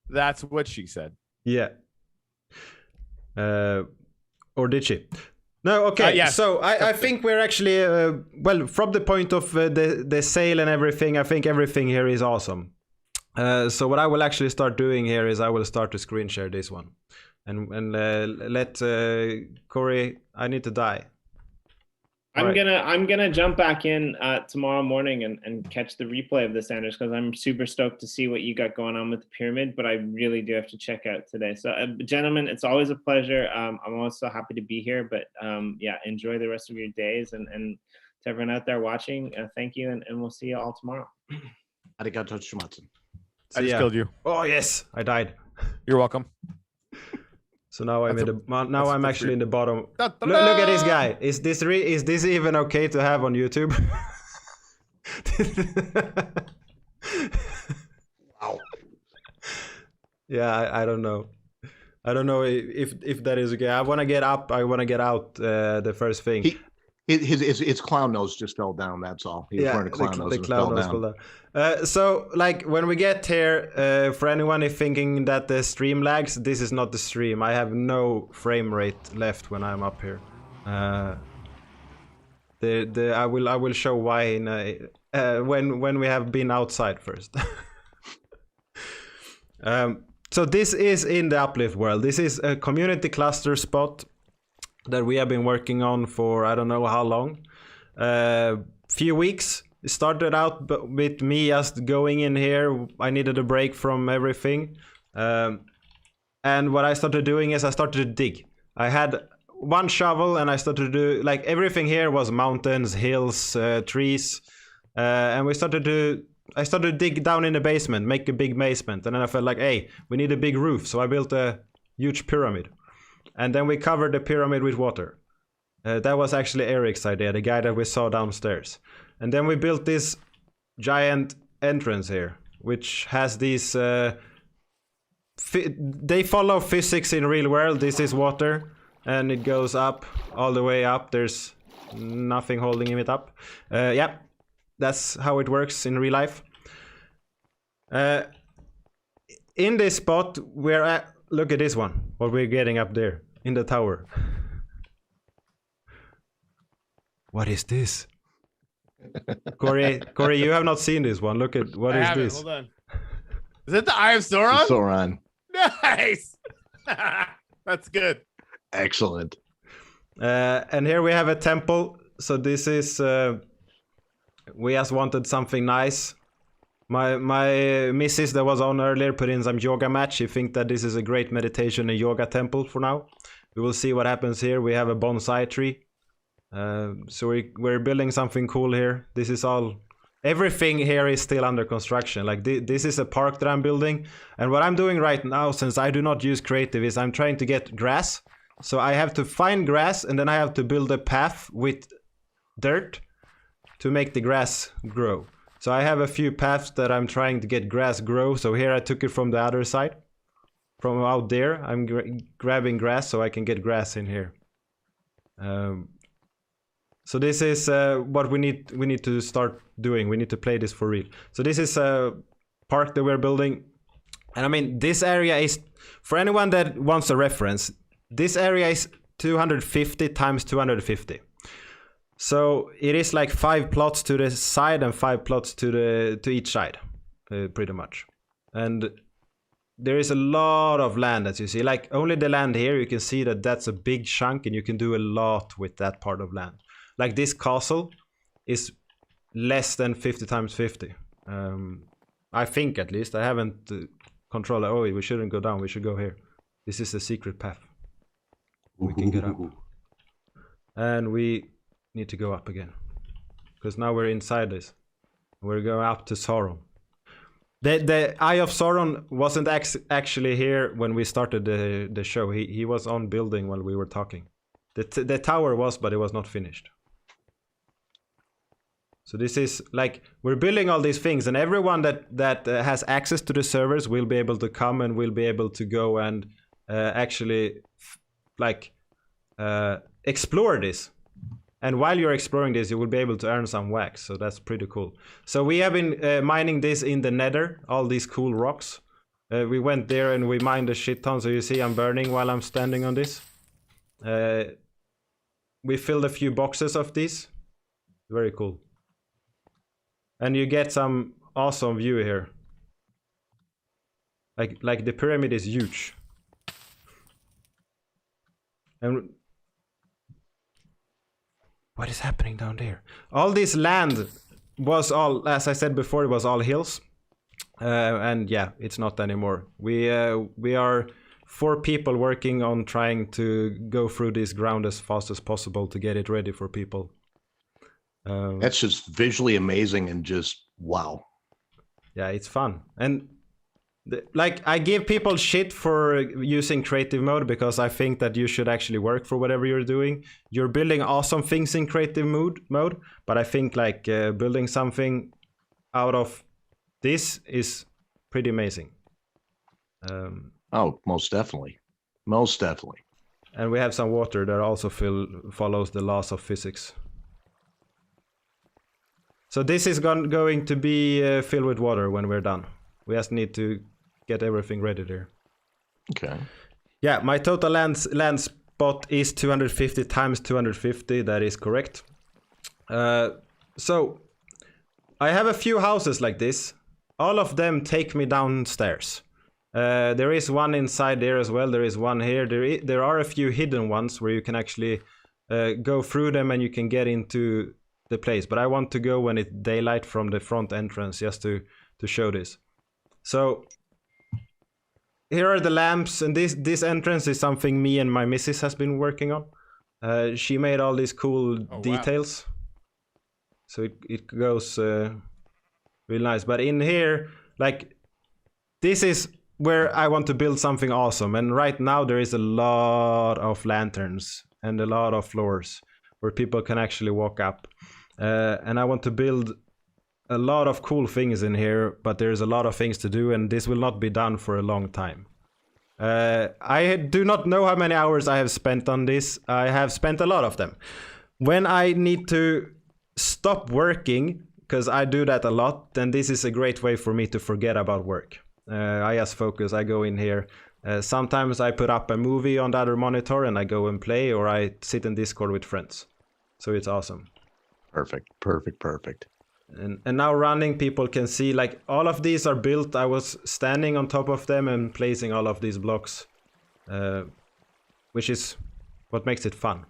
That's what she said. Yeah. Or did she? No, okay. Yes. So I think we're actually, well, from the point of the sale and everything, I think everything here is awesome. So what I will actually start doing here is I will start to screen share this one. And let Corey, I need to die. I'm gonna jump back in tomorrow morning and catch the replay of this, Anders, because I'm super stoked to see what you got going on with the pyramid. But I really do have to check out today. So, gentlemen, it's always a pleasure. I'm also happy to be here. But yeah, enjoy the rest of your days, and to everyone out there watching, thank you, and we'll see you all tomorrow. Arigato shimatsu. I just killed you. Oh yes, I died. You're welcome. So now I'm I'm actually in the bottom. Da-da-da! Look at this guy. Is this even okay to have on YouTube? Wow. Yeah, I don't know. I don't know if that is okay. I want to get up. I want to get out. The first thing. His clown nose just fell down. That's all. He was wearing a clown nose. The and it clown fell nose down. fell down. So, like, when we get here, for anyone thinking that the stream lags, this is not the stream. I have no frame rate left when I'm up here. I will show why in when we have been outside first. So this is in the Uplift world. This is a community cluster spot that we have been working on for I don't know how long. Few weeks. It started out with me just going in here. I needed a break from everything. And what I started doing is I started to dig. I had one shovel and I started to do, like, everything here was mountains, hills, trees, and I started to dig down in the basement, make a big basement, and then I felt like, hey, we need a big roof, so I built a huge pyramid, and then we covered the pyramid with water. That was actually Eric's idea, the guy that we saw downstairs. And then we built this giant entrance here, which has these they follow physics in real world. This is water and it goes up, all the way up. There's nothing holding it up. Yeah, that's how it works in real life. In this spot we're at, look at this one, what we're getting up there in the tower. What is this? Corey, you have not seen this one. Look at what is this? Hold on. Is it the Eye of Sauron? Sauron. Nice. That's good. Excellent. And here we have a temple. So this is we just wanted something nice. My missus that was on earlier put in some yoga mat. She thinks that this is a great meditation and yoga temple for now. We will see what happens here. We have a bonsai tree. So we're building something cool here. This is all, everything here is still under construction. Like this is a park that I'm building, and what I'm doing right now, since I do not use creative, is I'm trying to get grass. So I have to find grass, and then I have to build a path with dirt to make the grass grow. So I have a few paths that I'm trying to get grass grow. So here I took it from the other side, from out there. I'm grabbing grass so I can get grass in here. So this is what we need to start doing. We need to play this for real. So this is a park that we're building. And I mean, this area is, for anyone that wants a reference, this area is 250 times 250. So it is like 5 plots to the side and 5 plots to each side, pretty much. And there is a lot of land, as you see. Like only the land here, you can see that that's a big chunk, and you can do a lot with that part of land. Like this castle is less than 50 times 50. I think, at least. I haven't controlled it. Oh, we shouldn't go down. We should go here. This is a secret path. We can get up. And we need to go up again, because now we're inside this. We're going up to Sauron. The Eye of Sauron wasn't actually here when we started the show. He was on building while we were talking. The tower was, but it was not finished. So this is like, we're building all these things, and everyone that has access to the servers will be able to come and will be able to go and actually explore this. And while you're exploring this, you will be able to earn some wax. So that's pretty cool. So we have been mining this in the nether, all these cool rocks. We went there and we mined a shit ton. So you see I'm burning while I'm standing on this. We filled a few boxes of these. Very cool. And you get some awesome view here. Like the pyramid is huge. And what is happening down there? All this land was all, as I said before, it was all hills. And yeah, it's not anymore. We are 4 people working on trying to go through this ground as fast as possible to get it ready for people. That's just visually amazing and just wow. Yeah, it's fun. And like, I give people shit for using creative mode, because I think that you should actually work for whatever you're doing. You're building awesome things in creative mode, but I think like building something out of this is pretty amazing. Oh, most definitely. Most definitely. And we have some water that also follows the laws of physics. So this is going to be filled with water when we're done. We just need to get everything ready there. Okay. Yeah, my total land spot is 250 times 250. That is correct. So I have a few houses like this. All of them take me downstairs. There is one inside there as well. There is one here. There are a few hidden ones where you can actually go through them and you can get into the place. But I want to go when it's daylight from the front entrance, just to show this. So here are the lamps, and this entrance is something me and my missus has been working on. She made all these cool wow. details. So it goes real nice. But in here, like, this is where I want to build something awesome. And right now there is a lot of lanterns and a lot of floors where people can actually walk up. And I want to build a lot of cool things in here, but there's a lot of things to do, and this will not be done for a long time. I do not know how many hours I have spent on this. I have spent a lot of them. When I need to stop working, because I do that a lot, then this is a great way for me to forget about work. I just focus, I go in here. Sometimes I put up a movie on the other monitor and I go and play, or I sit in Discord with friends. So it's awesome. Perfect, perfect, perfect. And now running, people can see, like, all of these are built. I was standing on top of them and placing all of these blocks, which is what makes it fun.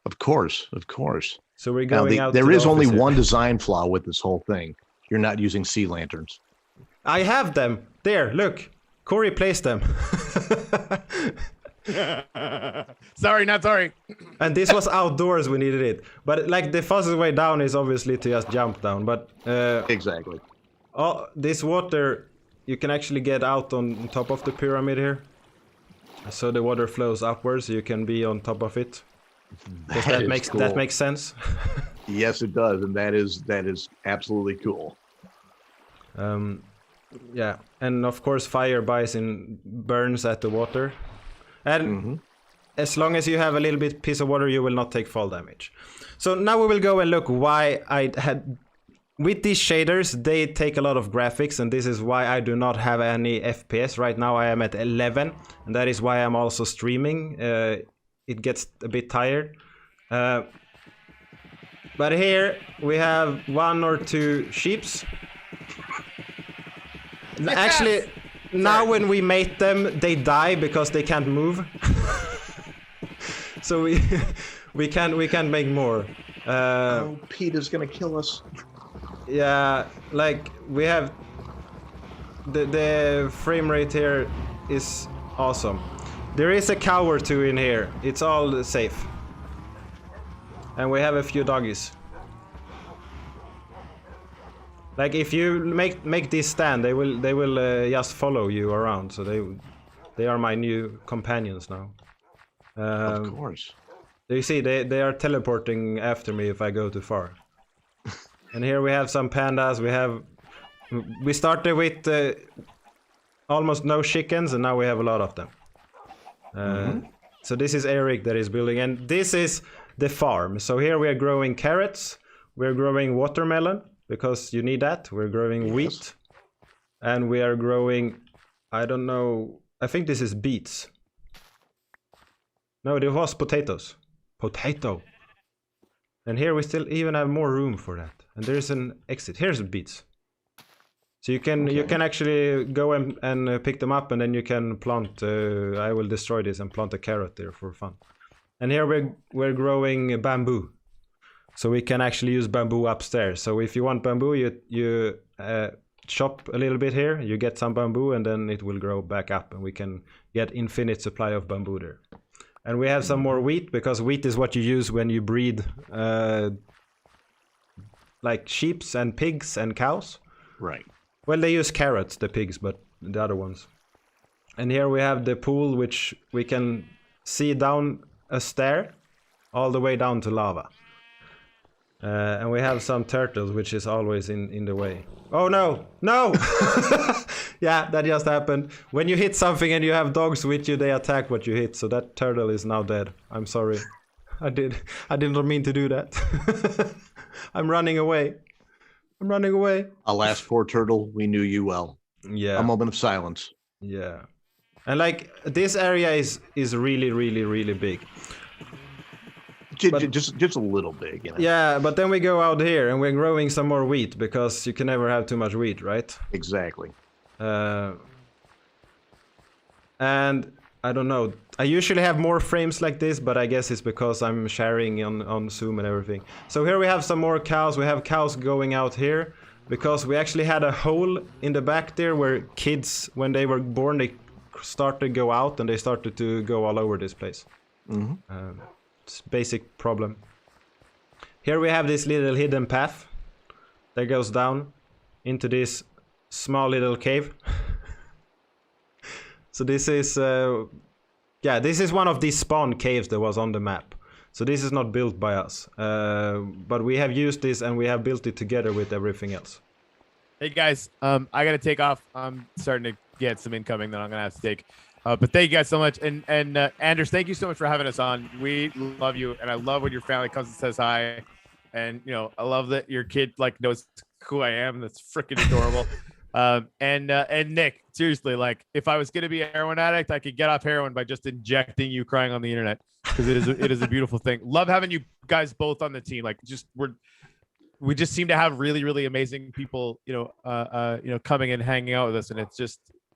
Of course, of course. So we're going out. There is only office here. one design flaw with this whole thing. You're not using sea lanterns. I have them. There, look. Corey placed them. Sorry, not sorry. And this was outdoors, we needed it. But like the fastest way down is obviously to just jump down. But exactly. All this water, you can actually get out on top of the pyramid here. So the water flows upwards, so you can be on top of it. Does that makes cool. that makes sense? Yes, it does, and that is absolutely cool. Yeah, and of course fire burns at the water. And as long as you have a little bit piece of water, you will not take fall damage. So now we will go and look why I had... With these shaders, they take a lot of graphics, and this is why I do not have any FPS. Right now I am at 11, and that is why I'm also streaming. It gets a bit tired. But here we have 1 or 2 sheeps. Actually, now when we mate them, they die because they can't move. So we can make more. Oh, Peter's gonna kill us. Yeah, like we have the frame rate here is awesome. There is a cow or 2 in here. It's all safe. And we have a few doggies. Like if you make this stand, they will just follow you around. So they are my new companions now. Of course. You see, they are teleporting after me if I go too far. And here we have some pandas. We started with almost no chickens, and now we have a lot of them. So this is Eric that is building, and this is the farm. So here we are growing carrots. We're growing watermelon, because you need that. We're growing wheat. And we are growing, I don't know, I think this is beets. No, it was potatoes. Potato. And here we still even have more room for that. And there's an exit. Here's the beets. So you can actually go and pick them up, and then you can plant. I will destroy this and plant a carrot there for fun. And here we're growing bamboo. So we can actually use bamboo upstairs. So if you want bamboo, you chop a little bit here, you get some bamboo, and then it will grow back up, and we can get infinite supply of bamboo there. And we have some more wheat, because wheat is what you use when you breed like sheep and pigs and cows. Right. Well, they use carrots, the pigs, but the other ones. And here we have the pool, which we can see down a stair all the way down to lava. And we have some turtles, which is always in the way. Oh no! No! Yeah, that just happened. When you hit something and you have dogs with you, they attack what you hit. So that turtle is now dead. I'm sorry. I did not mean to do that. I'm running away. I'm running away. Alas, poor turtle, we knew you well. Yeah. A moment of silence. Yeah. And like, this area is really, really, really big. Just a little big, you know? Yeah, but then we go out here and we're growing some more wheat, because you can never have too much wheat, right? Exactly. And I don't know. I usually have more frames like this, but I guess it's because I'm sharing on Zoom and everything. So here we have some more cows. We have cows going out here, because we actually had a hole in the back there where kids, when they were born, they started to go out, and they started to go all over this place. It's a basic problem. Here we have this little hidden path that goes down into this small little cave. So this is, this is one of these spawn caves that was on the map. So this is not built by us, but we have used this and we have built it together with everything else. Hey guys, I gotta take off. I'm starting to get some incoming that I'm gonna have to take. But thank you guys so much, and Anders, thank you so much for having us on. We love you, and I love when your family comes and says hi, and I love that your kid like knows who I am. That's freaking adorable. And Nick, seriously, like if I was gonna be a heroin addict, I could get off heroin by just injecting you crying on the internet, because it is a beautiful thing. Love having you guys both on the team. Like we just seem to have really, really amazing people, coming and hanging out with us, and it's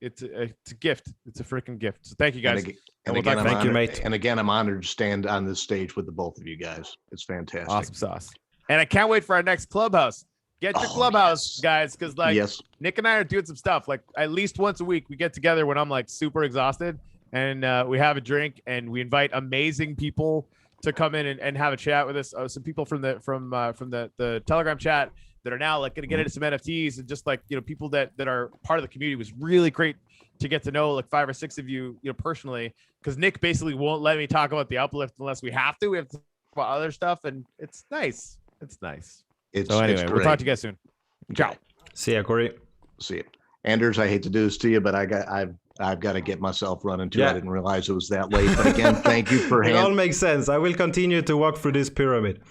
a gift. It's a freaking gift. So thank you guys. Thank you, mate. And again, I'm honored to stand on this stage with the both of you guys. It's fantastic. Awesome sauce. And I can't wait for our next clubhouse. Get your clubhouse, guys, because Nick and I are doing some stuff. Like at least once a week, we get together when I'm like super exhausted, and we have a drink, and we invite amazing people to come in and have a chat with us. Some people from the Telegram chat that are now like going to get into some NFTs, and just like people that are part of the community. It was really great to get to know like 5 or 6 of you, personally, because Nick basically won't let me talk about the Uplift unless we have to. We have to talk about other stuff, and it's nice. It's nice. So anyway, we'll talk to you guys soon. Ciao. See ya, Corey. See you, Anders. I hate to do this to you, but I've got to get myself running too. I didn't realize it was that late. But again, thank you for it all makes sense. I will continue to walk through this pyramid.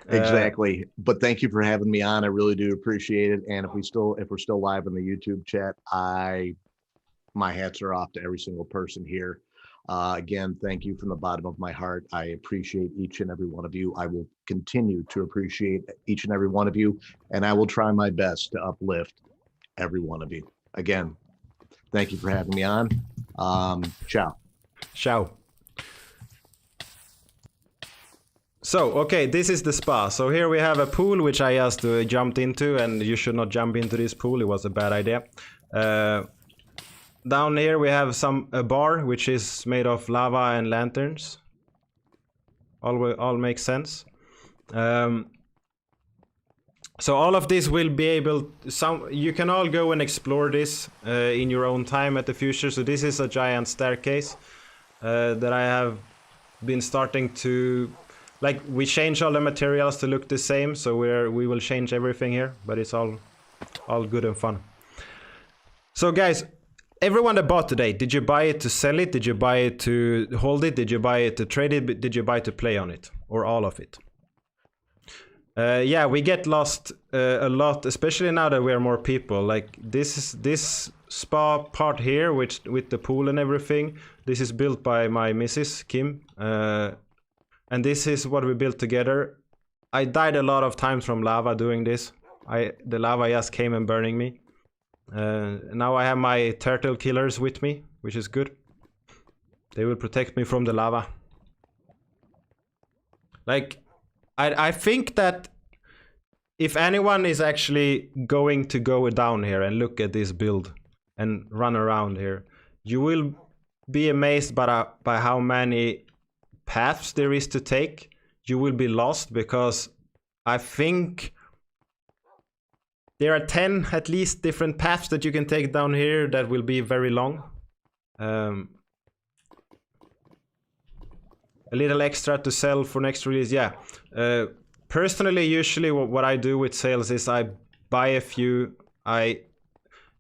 Exactly. But thank you for having me on. I really do appreciate it. And if we're still live in the YouTube chat, my hats are off to every single person here. Again, thank you from the bottom of my heart. I appreciate each and every one of you. I will continue to appreciate each and every one of you, and I will try my best to uplift every one of you. Again, thank you for having me on. Ciao. Ciao. So, okay, this is the spa. So here we have a pool, which I just jumped into, and you should not jump into this pool. It was a bad idea. Down here we have a bar, which is made of lava and lanterns. All makes sense. So all of this will be able. You can all go and explore this in your own time at the future. So this is a giant staircase that I have been starting to. Like, we change all the materials to look the same, so we will change everything here, but it's all good and fun. So guys, everyone that bought today, did you buy it to sell it? Did you buy it to hold it? Did you buy it to trade it? Did you buy it to play on it? Or all of it? Yeah, we get lost a lot, especially now that we are more people. Like this spa part here, with the pool and everything, this is built by my missus, Kim. And this is what we built together. I died a lot of times from lava doing this. The lava just came and burning me. Now I have my turtle killers with me, which is good. They will protect me from the lava. Like, I think that if anyone is actually going to go down here and look at this build and run around here, you will be amazed by how many paths there is to take. You will be lost, because I think there are 10 at least different paths that you can take down here that will be very long. A little extra to sell for next release. Yeah. Personally, usually what I do with sales is I buy a few.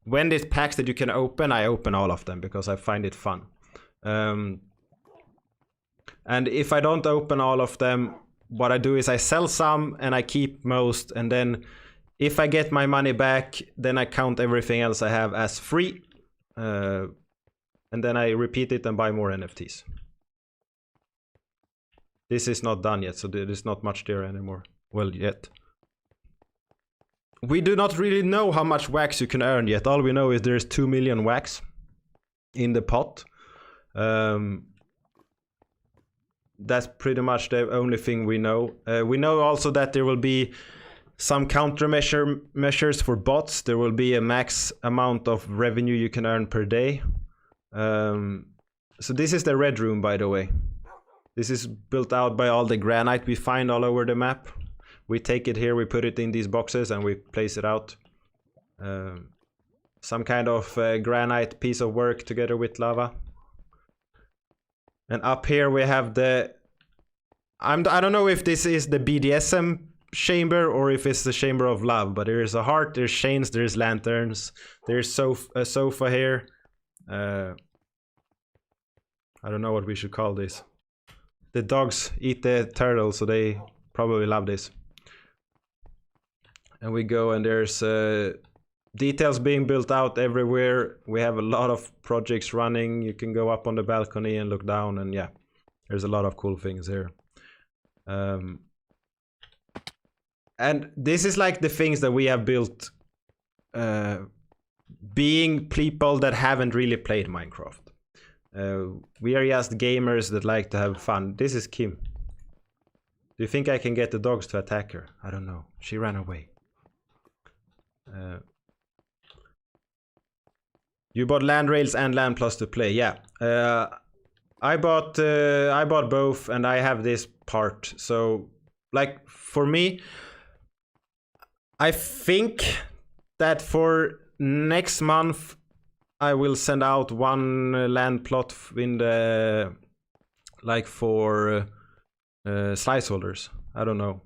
When there's packs that you can open, I open all of them because I find it fun. And if I don't open all of them, what I do is I sell some and I keep most, and then if I get my money back, then I count everything else I have as free, and then I repeat it and buy more NFTs. This is not done yet, so there is not much there anymore. Well, yet. We do not really know how much wax you can earn yet. All we know is there's 2 million wax in the pot. That's pretty much the only thing we know. We know also that there will be some measures for bots. There will be a max amount of revenue you can earn per day. So this is the red room, by the way. This is built out by all the granite we find all over the map. We take it here, we put it in these boxes, and we place it out. Some kind of granite piece of work together with lava. And up here we have the... I don't know if this is the BDSM chamber or if it's the chamber of love, but there is a heart, there's chains, there's lanterns, there's a sofa here. I don't know what we should call this. The dogs eat the turtle, so they probably love this. And we go, and there's details being built out everywhere. We have a lot of projects running. You can go up on the balcony and look down, and yeah, there's a lot of cool things here. And this is like the things that we have built being people that haven't really played Minecraft. We are just gamers that like to have fun. This is Kim. Do you think I can get the dogs to attack her? I don't know. She ran away. You bought land rails and land plus to play. Yeah. I bought both, and I have this part. So, like, for me, I think that for next month I will send out one land plot in the, like, for slice holders. I don't know.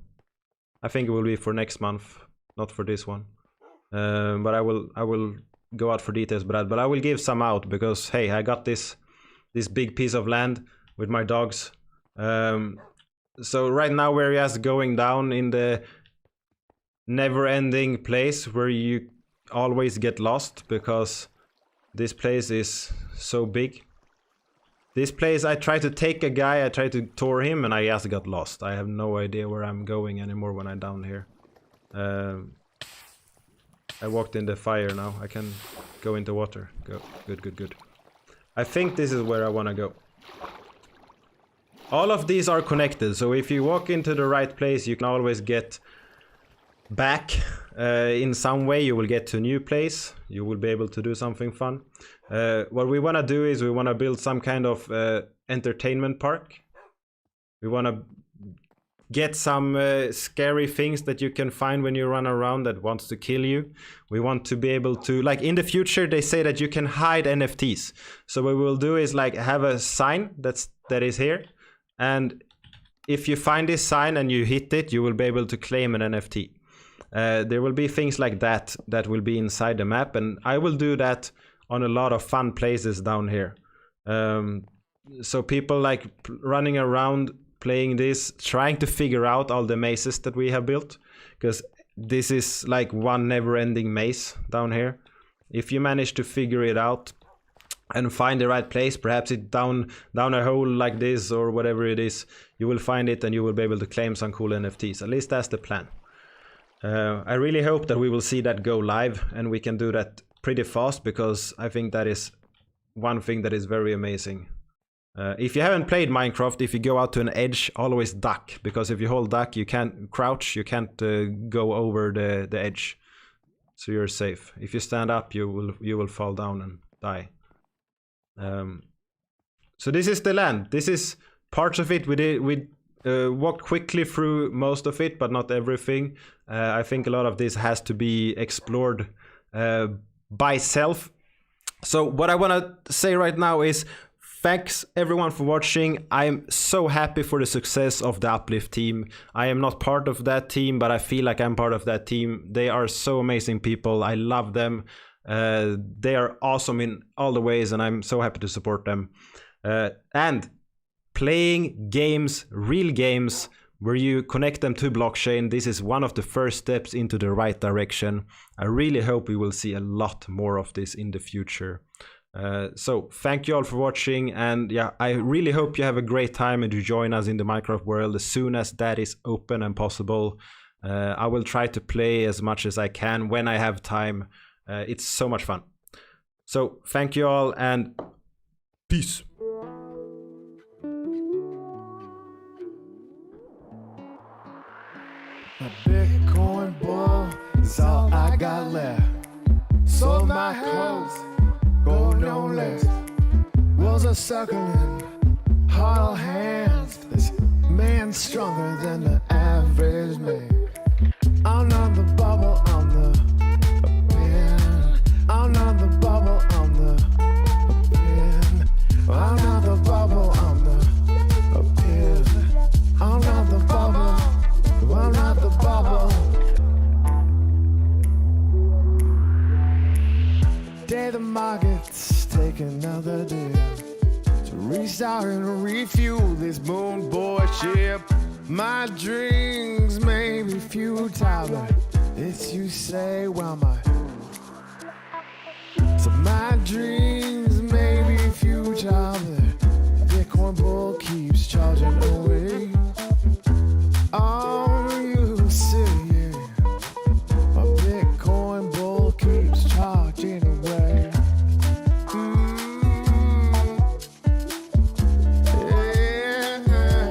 I think it will be for next month, not for this one. But I will go out for details, but I will give some out because hey, I got this big piece of land with my dogs. So right now we're just going down in the never-ending place where you always get lost because this place is so big. This place, I tried to take a guy, I tried to tour him, and I just got lost. I have no idea where I'm going anymore when I'm down here. I walked in the fire now. I can go into water. Go. Good. I think this is where I want to go. All of these are connected, so if you walk into the right place, you can always get back in some way. You will get to a new place. You will be able to do something fun. What we want to do is we want to build some kind of entertainment park. We want to get some scary things that you can find when you run around that wants to kill you. We want to be able to, like, in the future they say that you can hide NFTs. So what we'll do is like have a sign that is here, and if you find this sign and you hit it, you will be able to claim an NFT. There will be things like that will be inside the map, and I will do that on a lot of fun places down here. So people like running around playing this, trying to figure out all the mazes that we have built, because this is like one never-ending maze down here. If you manage to figure it out and find the right place, perhaps it down a hole like this or whatever it is, you will find it and you will be able to claim some cool NFTs. At least that's the plan. I really hope that we will see that go live and we can do that pretty fast, because I think that is one thing that is very amazing. If you haven't played Minecraft, if you go out to an edge, always duck, because if you hold duck, you can't crouch, you can't go over the edge, so you're safe. If you stand up, you will fall down and die. So this is the land. This is parts of it. We walked quickly through most of it, but not everything. I think a lot of this has to be explored by self. So what I want to say right now is thanks everyone for watching. I'm so happy for the success of the Uplift team. I am not part of that team, but I feel like I'm part of that team. They are so amazing people. I love them. They are awesome in all the ways, and I'm so happy to support them. And playing games, real games, where you connect them to blockchain, this is one of the first steps into the right direction. I really hope we will see a lot more of this in the future. So thank you all for watching, and yeah, I really hope you have a great time and you join us in the Minecraft world as soon as that is open and possible. I will try to play as much as I can when I have time. It's so much fun. So thank you all, and peace. A Bitcoin bull is all I got left. Sold my clothes, gold no less. Wolves are circling, All hands, this man stronger than the average man. I'm not the bubble, I'm the pin. I'm not the bubble, I'm the pin. I'm not the bubble, I'm the pin. I'm not the bubble, I'm not the bubble. Day the markets take another day to restart and refuel this moon boy ship. My dreams may be futile, but it's you say, well, my dreams